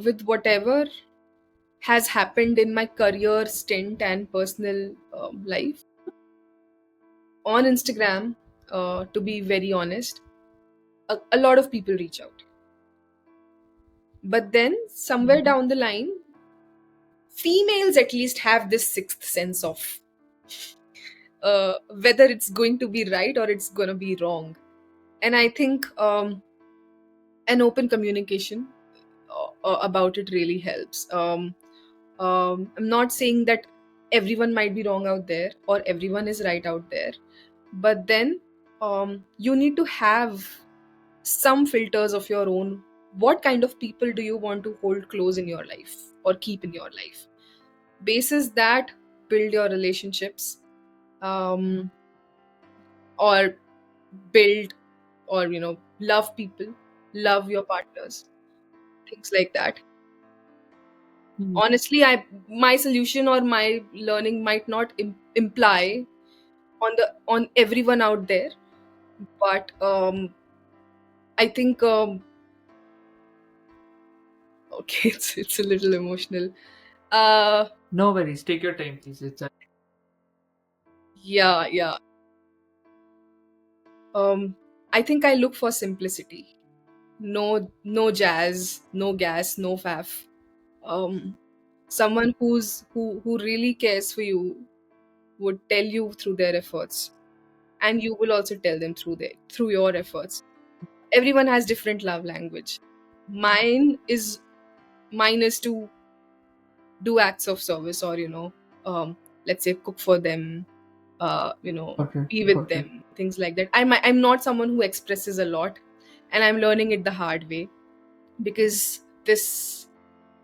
with whatever has happened in my career stint and personal life on Instagram, to be very honest, a lot of people reach out. But then somewhere down the line, females at least have this sixth sense of whether it's going to be right or it's going to be wrong. And I think, an open communication about it really helps. I'm not saying that everyone might be wrong out there or everyone is right out there, but then, you need to have some filters of your own. What kind of people do you want to hold close in your life or keep in your life? Basis that, build your relationships, um, or build, or love people, love your partners, things like that. Hmm. Honestly, I my solution or my learning might not imply on everyone out there, but I think okay, it's a little emotional. Uh, No worries. Take your time, please. It's yeah, yeah. Um, I think I look for simplicity. No jazz, no gas, no faff. Um, Someone who really cares for you would tell you through their efforts, and you will also tell them through your efforts. Everyone has different love language. Mine is to do acts of service, or um, let's say cook for them, got it. be with Got it. them, things like that. I'm not someone who expresses a lot, and I'm learning it the hard way, because this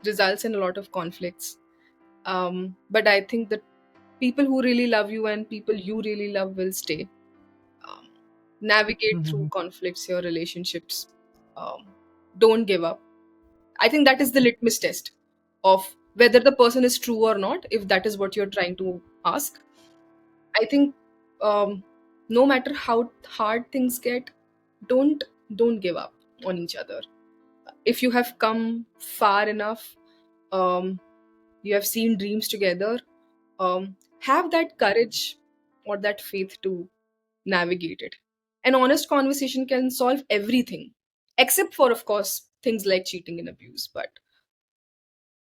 results in a lot of conflicts. But I think that people who really love you and people you really love will stay. um, Navigate through Mhm. conflicts, your relationships. um, don't give up. I think that is the litmus test of whether the person is true or not, if that is what you're trying to ask. I think no matter how hard things get, don't don't give up on each other. If you have come far enough, um, you have seen dreams together, have that courage or that faith to navigate it. An honest conversation can solve everything, except for, of course, things like cheating and abuse. But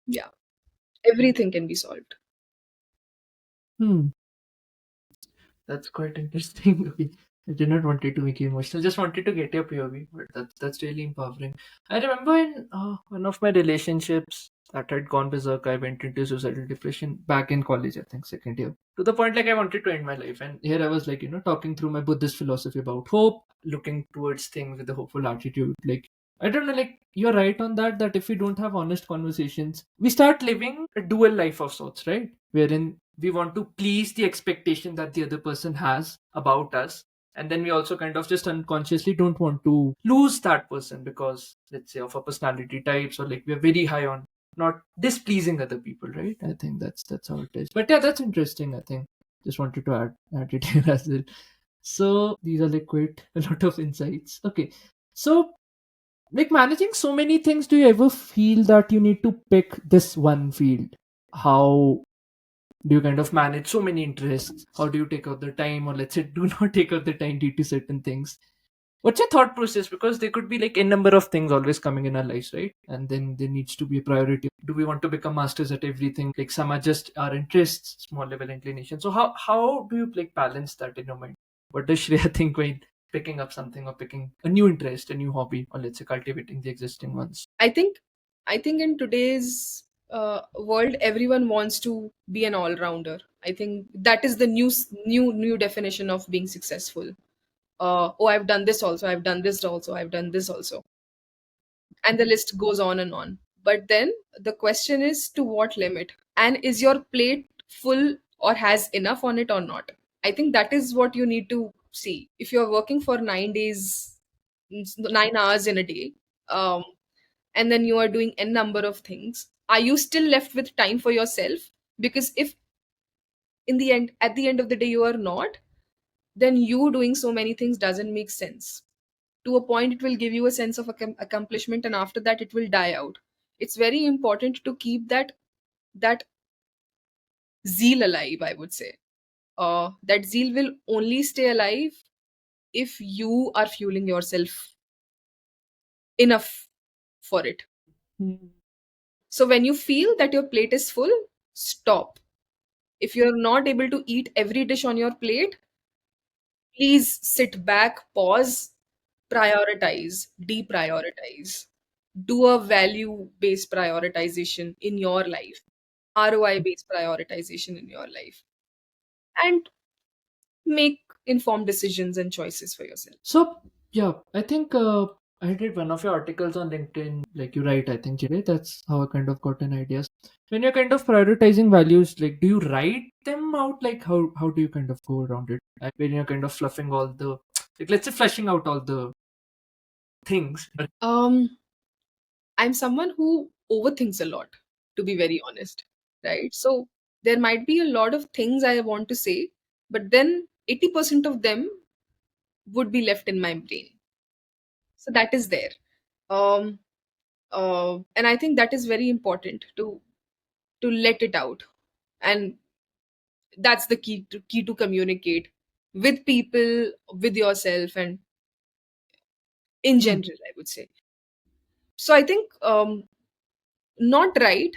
yeah, everything can be solved. Hmm. That's quite interesting. Okay. I did not want it to make you emotional. Just wanted to get your POV, but that's really empowering. I remember in one of my relationships that had gone berserk, I went into suicidal depression back in college, I think second year. To the point like I wanted to end my life. And here I was like, talking through my Buddhist philosophy about hope, looking towards things with a hopeful attitude. Like I don't know, like you're right on that, that if we don't have honest conversations, we start living a dual life of sorts, right? Wherein we want to please the expectation that the other person has about us. And then we also kind of just unconsciously don't want to lose that person because, let's say, of our personality types, or like we're very high on not displeasing other people, right? I think that's how it is. But yeah, that's interesting. I think just wanted to add it here as well. So these are like quite a lot of insights. Okay, so like managing so many things, do you ever feel that you need to pick this one field? How do you kind of manage so many interests? How do you take out the time, or let's say do not take out the time due to certain things? What's your thought process? Because there could be like a number of things always coming in our lives, right? And then there needs to be a priority. Do we want to become masters at everything? Like some are just our interests, small level inclination. So how do you like balance that in your mind? What does Shreya think when picking up something, or picking a new interest, a new hobby, or let's say cultivating the existing ones? I think I think in today's world, everyone wants to be an all-rounder. I think that is the new definition of being successful. Oh, I've done this also, I've done this also, I've done this also, and the list goes on and on. But then the question is, to what limit? And is your plate full or has enough on it or not? I think that is what you need to see. If you're working for 9 days, 9 hours in a day, um, and then you are doing n number of things, are you still left with time for yourself? Because if at the end of the day, you are not, then you doing so many things doesn't make sense. To a point, it will give you a sense of accomplishment, and after that it will die out. It's very important to keep that zeal alive, I would say. That zeal will only stay alive if you are fueling yourself enough for it. Hmm. So when you feel that your plate is full, stop. If you're not able to eat every dish on your plate, please sit back, pause, prioritize, deprioritize. Do a value based prioritization in your life, ROI based prioritization in your life, and make informed decisions and choices for yourself. So yeah, I think I did one of your articles on LinkedIn. Like you write, I think Jire, that's how I kind of got an idea. When you're kind of prioritizing values, like do you write them out? Like how do you kind of go around it? When you're kind of fluffing all the, like let's say fleshing out all the things. I'm someone who overthinks a lot. to be very honest, right? So there might be a lot of things I want to say, but then 80% of them would be left in my brain. So that is there. Um, and I think that is very important to let it out, and that's the key to communicate with people, with yourself, and in Hmm. general, I would say. So I think not right,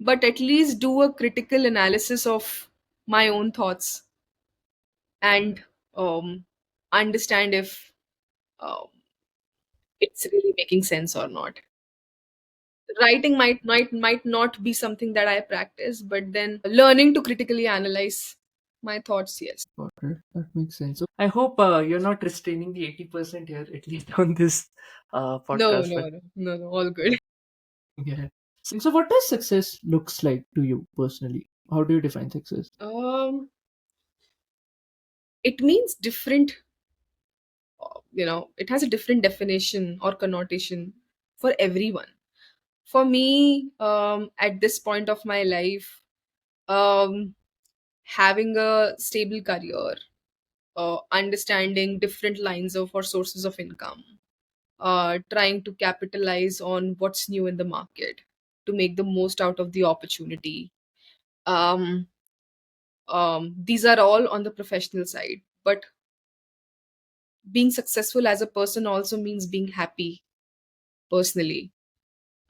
but at least do a critical analysis of my own thoughts and um, understand if um, it's really making sense or not. Writing might not be something that I practice, but then learning to critically analyze my thoughts, yes. Got it. That makes sense. So I hope you're not restraining the 80% here, at least on this No, podcast. But no, no, no, no, all good. yeah. So what does success looks like to you personally? How do you define success? It means different, it has a different definition or connotation for everyone. For me, at this point of my life, um, having a stable career, understanding different lines of or sources of income, trying to capitalize on what's new in the market to make the most out of the opportunity. Um, these are all on the professional side, but being successful as a person also means being happy personally.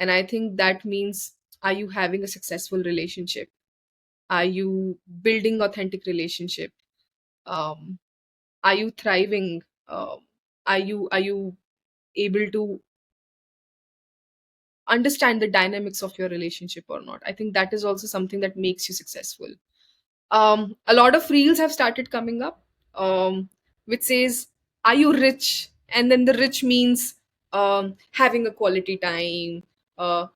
And I think that means, are you having a successful relationship? Are you building authentic relationship? Um, are you thriving? Are you able to understand the dynamics of your relationship or not? I think that is also something that makes you successful. A lot of reels have started coming up, which says, "Are you rich?" And then the rich means having a quality time,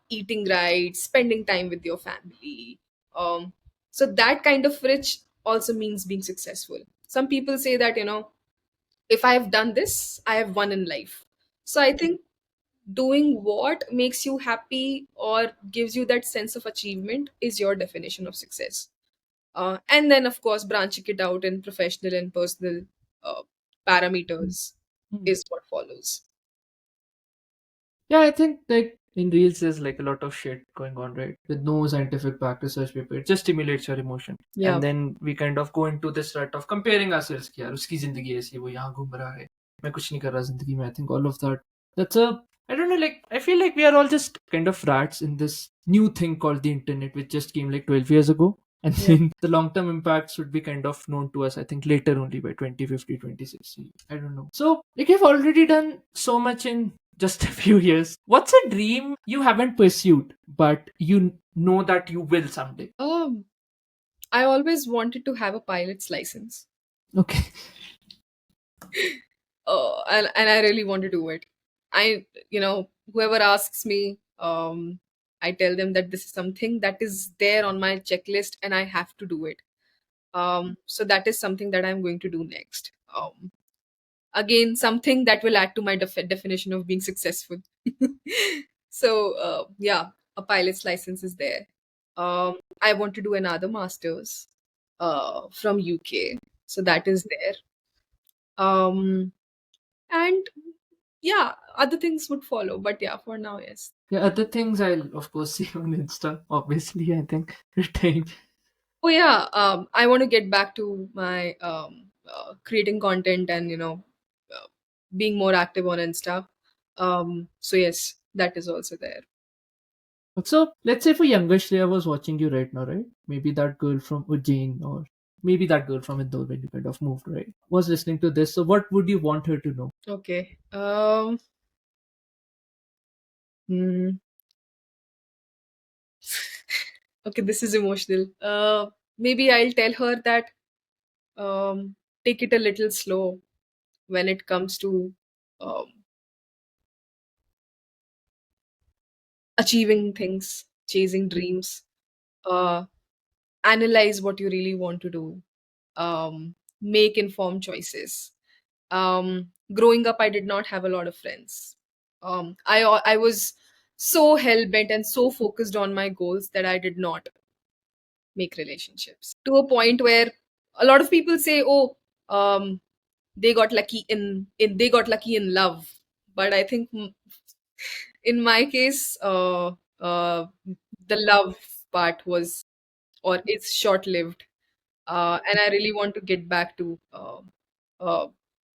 eating right, spending time with your family. Um, so that kind of rich also means being successful. Some people say that, if I have done this, I have won in life. So I think doing what makes you happy or gives you that sense of achievement is your definition of success. And then, of course, branching it out in professional and personal uh, parameters Hmm. is what follows. Yeah, I think like in reels there's like a lot of shit going on, right? With no scientific back research paper. It just stimulates your emotion. Yeah. And then we kind of go into this rut of comparing ourselves कि यार उसकी जिंदगी ऐसी है वो यहाँ घूम रहा है मैं कुछ नहीं कर रहा जिंदगी में. I think all of that, that's a, I don't know, like I feel like we are all just kind of rats in this new thing called the internet, which just came like 12 years ago. And Yeah. then the long term impacts would be kind of known to us, I think, later only by 2050, 2060. I don't know. So, like, you've already done so much in just a few years. What's a dream you haven't pursued, but you know that you will someday? Um, I always wanted to have a pilot's license, Okay. and I really want to do it. Whoever asks me, I tell them that this is something that is there on my checklist, and I have to do it. So that is something that I'm going to do next. Again, something that will add to my definition of being successful. So yeah, a pilot's license is there. I want to do another master's from UK, so that is there. um and yeah, other things would follow, but yeah, for now, yes. Yeah, other things I'll of course see on Insta. Obviously, I think with time. Oh yeah, I want to get back to my creating content and uh, being more active on Insta. So yes, that is also there. So let's say if a younger Shreya was watching you right now, right? Maybe that girl from Ujjain or maybe that girl from Indore when you kind of moved, right? Was listening to this. So what would you want her to know? Okay. Hmm. Okay, this is emotional. Maybe I'll tell her that take it a little slow when it comes to um, achieving things, chasing dreams. Uh, Analyze what you really want to do. Make informed choices. Growing up, I did not have a lot of friends. I was so hell bent and so focused on my goals that I did not make relationships, to a point where a lot of people say, oh, um, they got lucky in they got lucky in love. But I think in my case, the love part was, or it's short lived, and I really want to get back to uh,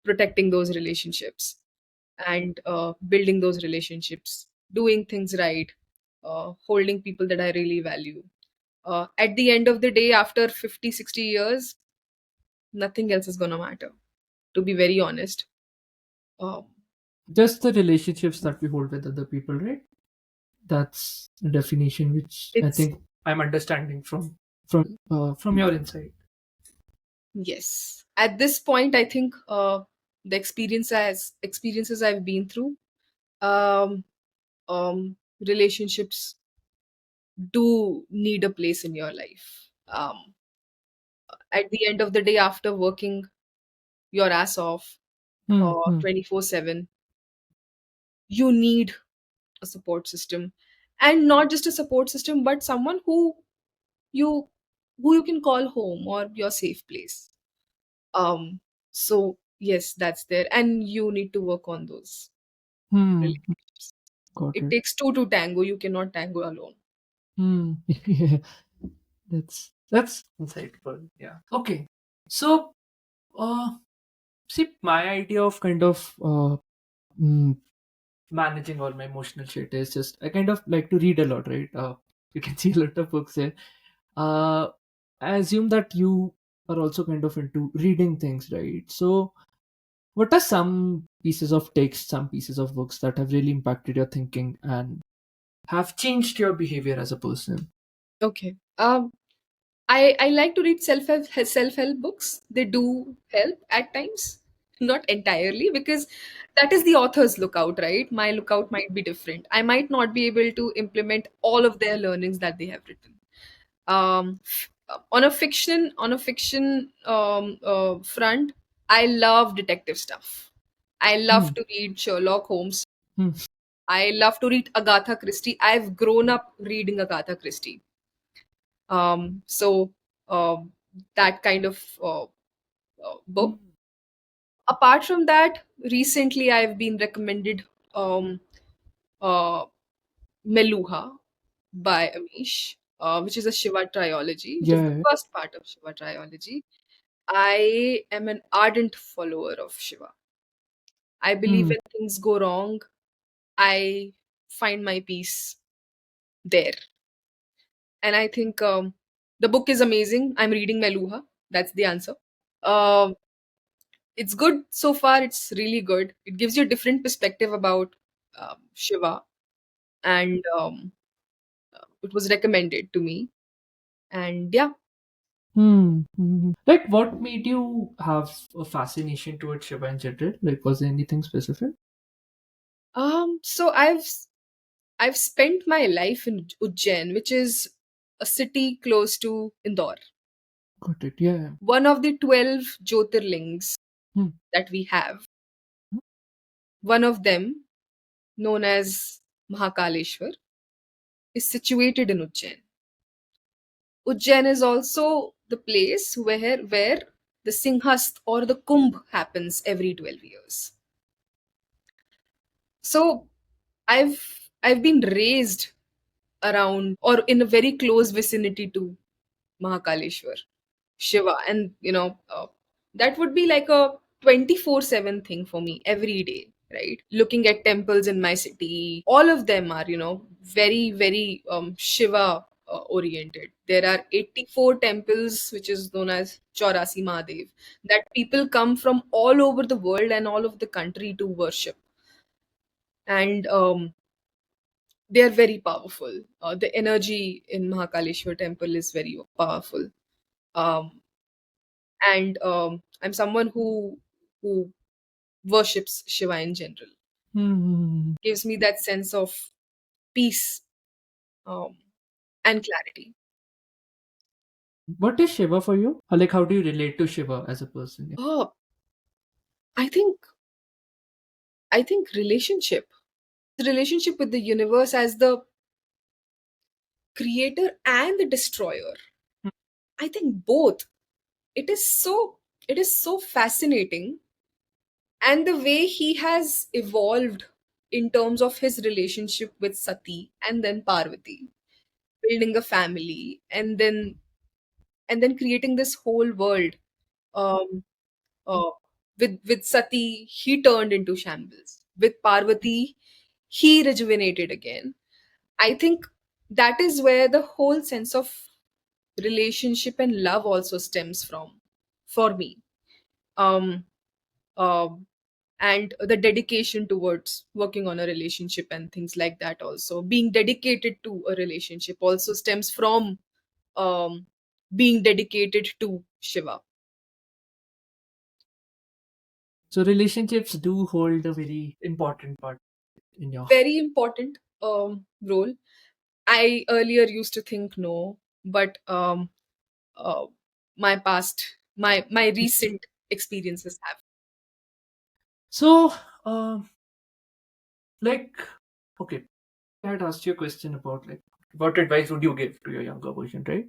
protecting those relationships and building those relationships, doing things right, holding people that I really value. At the end of the day, after 50, 60 years, nothing else is going to matter, to be very honest. Um, Just the relationships that we hold with other people, right? That's a definition which I it's, think I'm understanding from your insight. yes. At this point, I think the experiences I've been through, um, relationships do need a place in your life. At the end of the day, after working your ass off Hmm. Hmm. 24/7, you need a support system, and not just a support system, but someone you who you can call home or your safe place. So yes, that's there, and you need to work on those Hmm. relationships. Got It it. takes two to tango. You cannot tango alone. Hmm. Yeah. That's insightful. Yeah. Okay. So, uh, see, my idea of kind of mm, managing all my emotional shit is just I kind of like to read a lot, right? You can see a lot of books here. Uh, I assume that you are also kind of into reading things, right? So, what are some pieces of text, some pieces of books that have really impacted your thinking and have changed your behavior as a person? Okay. I like to read self help books. They do help at times, not entirely, because that is the author's lookout, right? My lookout might be different. I might not be able to implement all of their learnings that they have written. On a fiction front, I love detective stuff. I Hmm. love to read Sherlock Holmes. Hmm. I love to read Agatha Christie. I've grown up reading Agatha Christie. So that kind of book. Hmm. Apart from that, recently I've been recommended um, uh, Meluha by Amish, which is a Shiva trilogy, which is the Yeah. first part of Shiva trilogy. I am an ardent follower of Shiva. I believe Hmm. when things go wrong, I find my peace there. And I think the book is amazing. I'm reading Meluha. That's the answer. Um it's good so far. It's really good. It gives you a different perspective about Shiva, and it was recommended to me. And yeah, Hmm. Hmm. Like, what made you have a fascination towards Shiva in general? Like, was there anything specific? so I've spent my life in Ujjain, which is a city close to Indore, Got it. Yeah. one of the 12 Jyotirlings Hmm. that we have. One of them, known as Mahakaleshwar, is situated in Ujjain. Ujjain is also the place where the Singhast or the Kumbh happens every 12 years. So I've been raised around or in a very close vicinity to Mahakaleshwar, Shiva, and that would be like a 24/7 thing for me every day, right? Looking at temples in my city, all of them are very very Shiva oriented. There are 84 temples, which is known as Chaurasi Mahadev, that people come from all over the world and all of the country to worship, and they are very powerful. The energy in Mahakaleshwar temple is very powerful. Um, and I'm someone who worships Shiva in general. Hmm. Gives me that sense of peace um, and clarity. What is Shiva for you? Like, how do you relate to Shiva as a person? Yeah. Oh, I think relationship. relationship with the universe as the creator and the destroyer. I think both. It is so it is so fascinating, and the way he has evolved in terms of his relationship with Sati and then Parvati, building a family, and then creating this whole world. Um, uh, with Sati, he turned into shambles. With Parvati, he rejuvenated again. I think that is where the whole sense of relationship and love also stems from for me. Um, um, and the dedication towards working on a relationship and things like that, also being dedicated to a relationship, also stems from um, being dedicated to Shiva. So relationships do hold a very important part in your. Very important role. I earlier used to think no, but uh, my recent experiences have. So, um, like, okay, I had asked you a question about like what advice would you give to your younger version, right?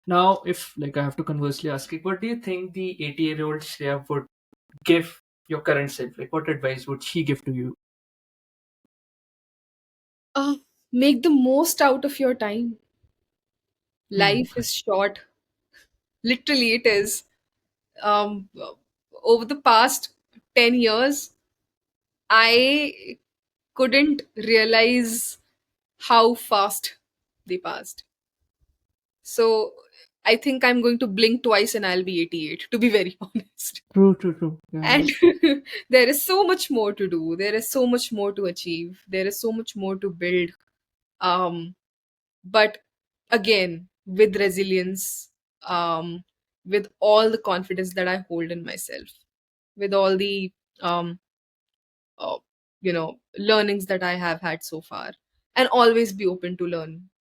Now, if like I have to conversely ask you, what do you think the 80-year-old Shreya would give your current self? Like, what advice would she give to you? uh, Make the most out of your time. Hmm. Life is short. Literally, it is. um, Over the past 10 years, I couldn't realize how fast they passed. So I think I'm going to blink twice and I'll be 88, to be very honest. True, true, true. Yeah, yeah. And there is so much more to do. There is so much more to achieve. There is so much more to build. Um, but again, with resilience, with all the confidence that I hold in myself, with all the um, uh, learnings that I have had so far, and always be open to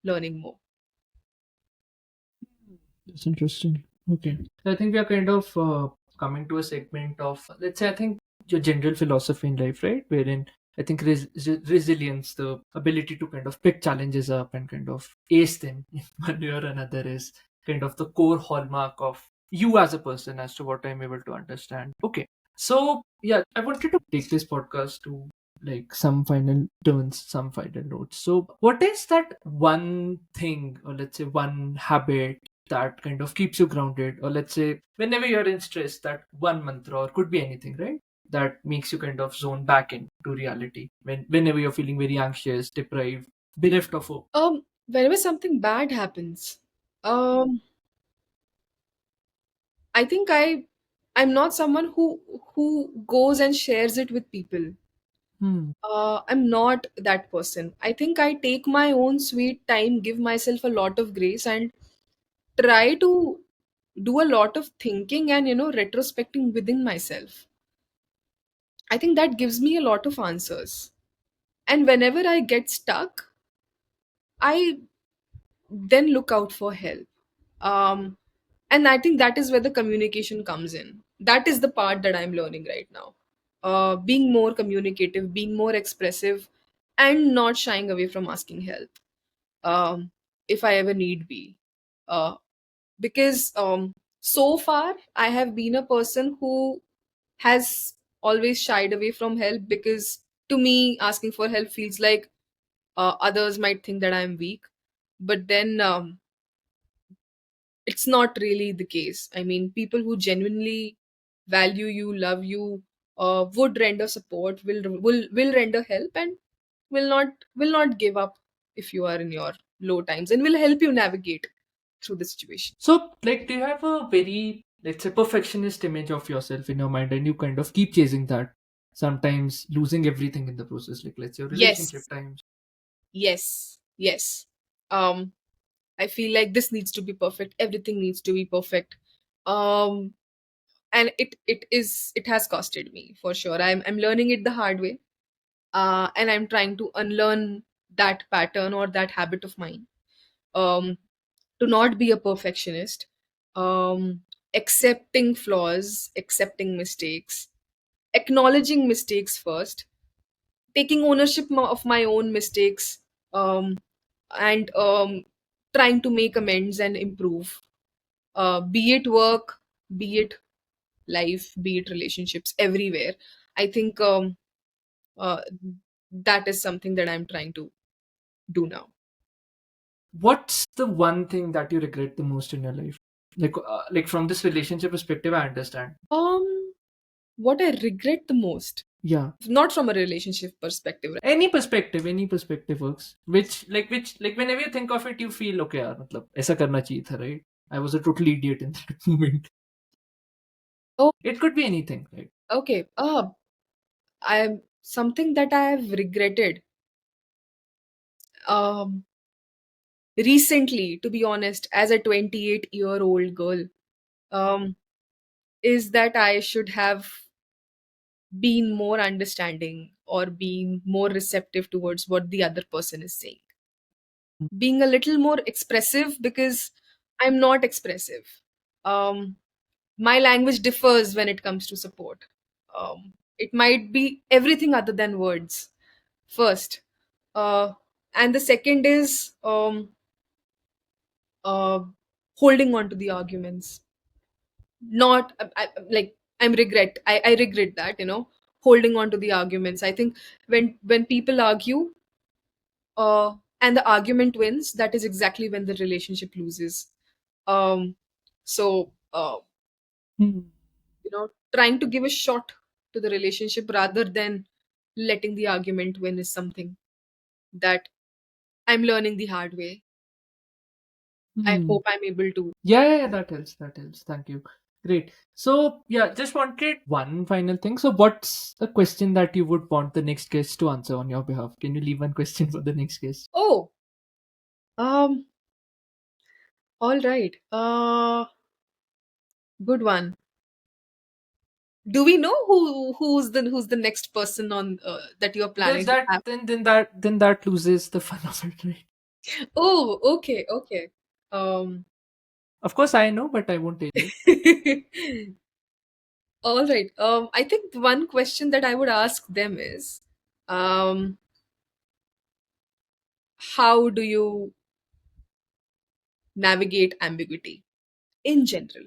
learning more. That's interesting. Okay. So I think we are kind of coming to a segment of, let's say, I think your general philosophy in life, right? Wherein I think resilience, the ability to kind of pick challenges up and kind of ace them in one way or another is kind of the core hallmark of you as a person, as to what I'm able to understand. Okay. So, yeah, I wanted to take this podcast to like some final turns, some final notes. So, what is that one thing, or let's say one habit that kind of keeps you grounded, or let's say whenever you're in stress, that one mantra, or could be anything, right, that makes you kind of zone back into reality whenever you're feeling very anxious, deprived, bereft of hope. Whenever something bad happens, um, I think I'm not someone who goes and shares it with people. Hmm. I'm not that person. I think I take my own sweet time, give myself a lot of grace, and try to do a lot of thinking and retrospecting within myself. I think that gives me a lot of answers. And whenever I get stuck, I then look out for help. Um, and I think that is where the communication comes in. That is the part that I'm learning right now. Being more communicative, being more expressive, and not shying away from asking help, if I ever need be. Uh, because so far, I have been a person who has always shied away from help, because to me, asking for help feels like others might think that I'm weak. But then it's not really the case. I mean, people who genuinely value you, love you, would render support, will render help, and will not give up if you are in your low times, and will help you navigate through the situation. So, like, do you have a very, let's say, perfectionist image of yourself in your mind, and you kind of keep chasing that, sometimes losing everything in the process, like, let's say, your relationship Yes, times? yes, yes. Um, I feel like this needs to be perfect. Everything needs to be perfect. Um, and it has costed me for sure. I'm learning it the hard way, and I'm trying to unlearn that pattern or that habit of mine. Um, to not be a perfectionist, accepting flaws, accepting mistakes, acknowledging mistakes first, taking ownership of my own mistakes, um, and trying to make amends and improve, be it work, be it life, be it relationships, everywhere. I think uh, that is something that I'm trying to do now. What's the one thing that you regret the most in your life? Like from this relationship perspective, I understand. What I regret the most, Yeah. not from a relationship perspective. Any perspective works. Which whenever you think of it, you feel okay. यार, मतलब ऐसा करना चाहिए था, right? I was a total idiot in that moment. Oh, It could be anything, right? okay. I'm something that I have regretted. Um, Recently, to be honest, as a 28-year-old girl, um, is that I should have been more understanding or been more receptive towards what the other person is saying. Being a little more expressive, because I'm not expressive. Um, my language differs when it comes to support. It might be everything other than words, first. And the second is uh, holding on to the arguments. Not like I regret that, holding on to the arguments. I think when people argue, and the argument wins, that is exactly when the relationship loses. Um so uh, trying to give a shot to the relationship rather than letting the argument win is something that I'm learning the hard way. I Hmm. hope I'm able to. Yeah, that helps. That helps. Thank you. Great. So, yeah, just wanted one final thing. So, what's a question that you would want the next guest to answer on your behalf? Can you leave one question for the next guest? Oh, um all right. Good one. Do we know who's the next person on that you're Then planning to that have? then that loses the fun of it, right? Oh, okay, okay. Um, Of course, I know, but I won't tell you. all right. I think one question that I would ask them is, um, how do you navigate ambiguity in general?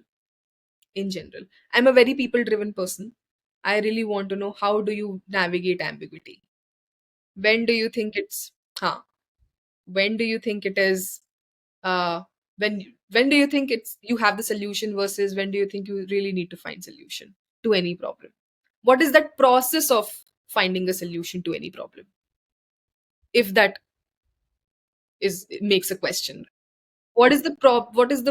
In general, I'm a very people-driven person. I really want to know, how do you navigate ambiguity? When do you think it's, huh? When do you think it is, uh, when do you think it's you have the solution, versus when do you think you really need to find solution to any problem? What is that process of finding a solution to any problem, if that is makes a question? What is the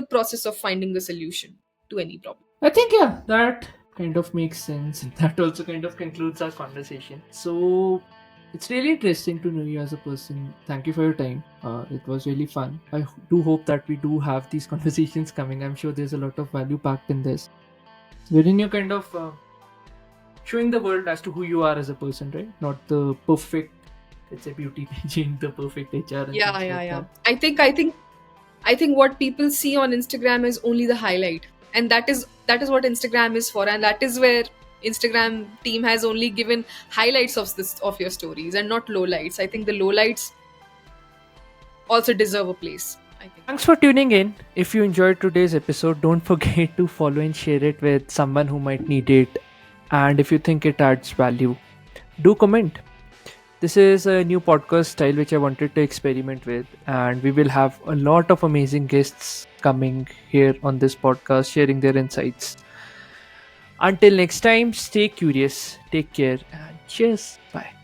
process of finding a solution to any problem? I think, yeah, that kind of makes sense. That also kind of concludes our conversation. So, it's really interesting to know you as a person. Thank you for your time. It was really fun. Do hope that we do have these conversations coming. I'm sure there's a lot of value packed in this. Wherein you're kind of showing the world as to who you are as a person, right? Not the perfect, let's say, beauty pageant, the perfect HR and Yeah, things yeah, like yeah. that. I think what people see on Instagram is only the highlight, and that is what Instagram is for, and that is where Instagram team has only given highlights of your stories and not lowlights. I think the lowlights also deserve a place, I think. Thanks for tuning in. If you enjoyed today's episode, don't forget to follow and share it with someone who might need it. And if you think it adds value, do comment. This is a new podcast style which I wanted to experiment with, and we will have a lot of amazing guests coming here on this podcast sharing their insights. Until next time, stay curious, take care, and cheers. Bye.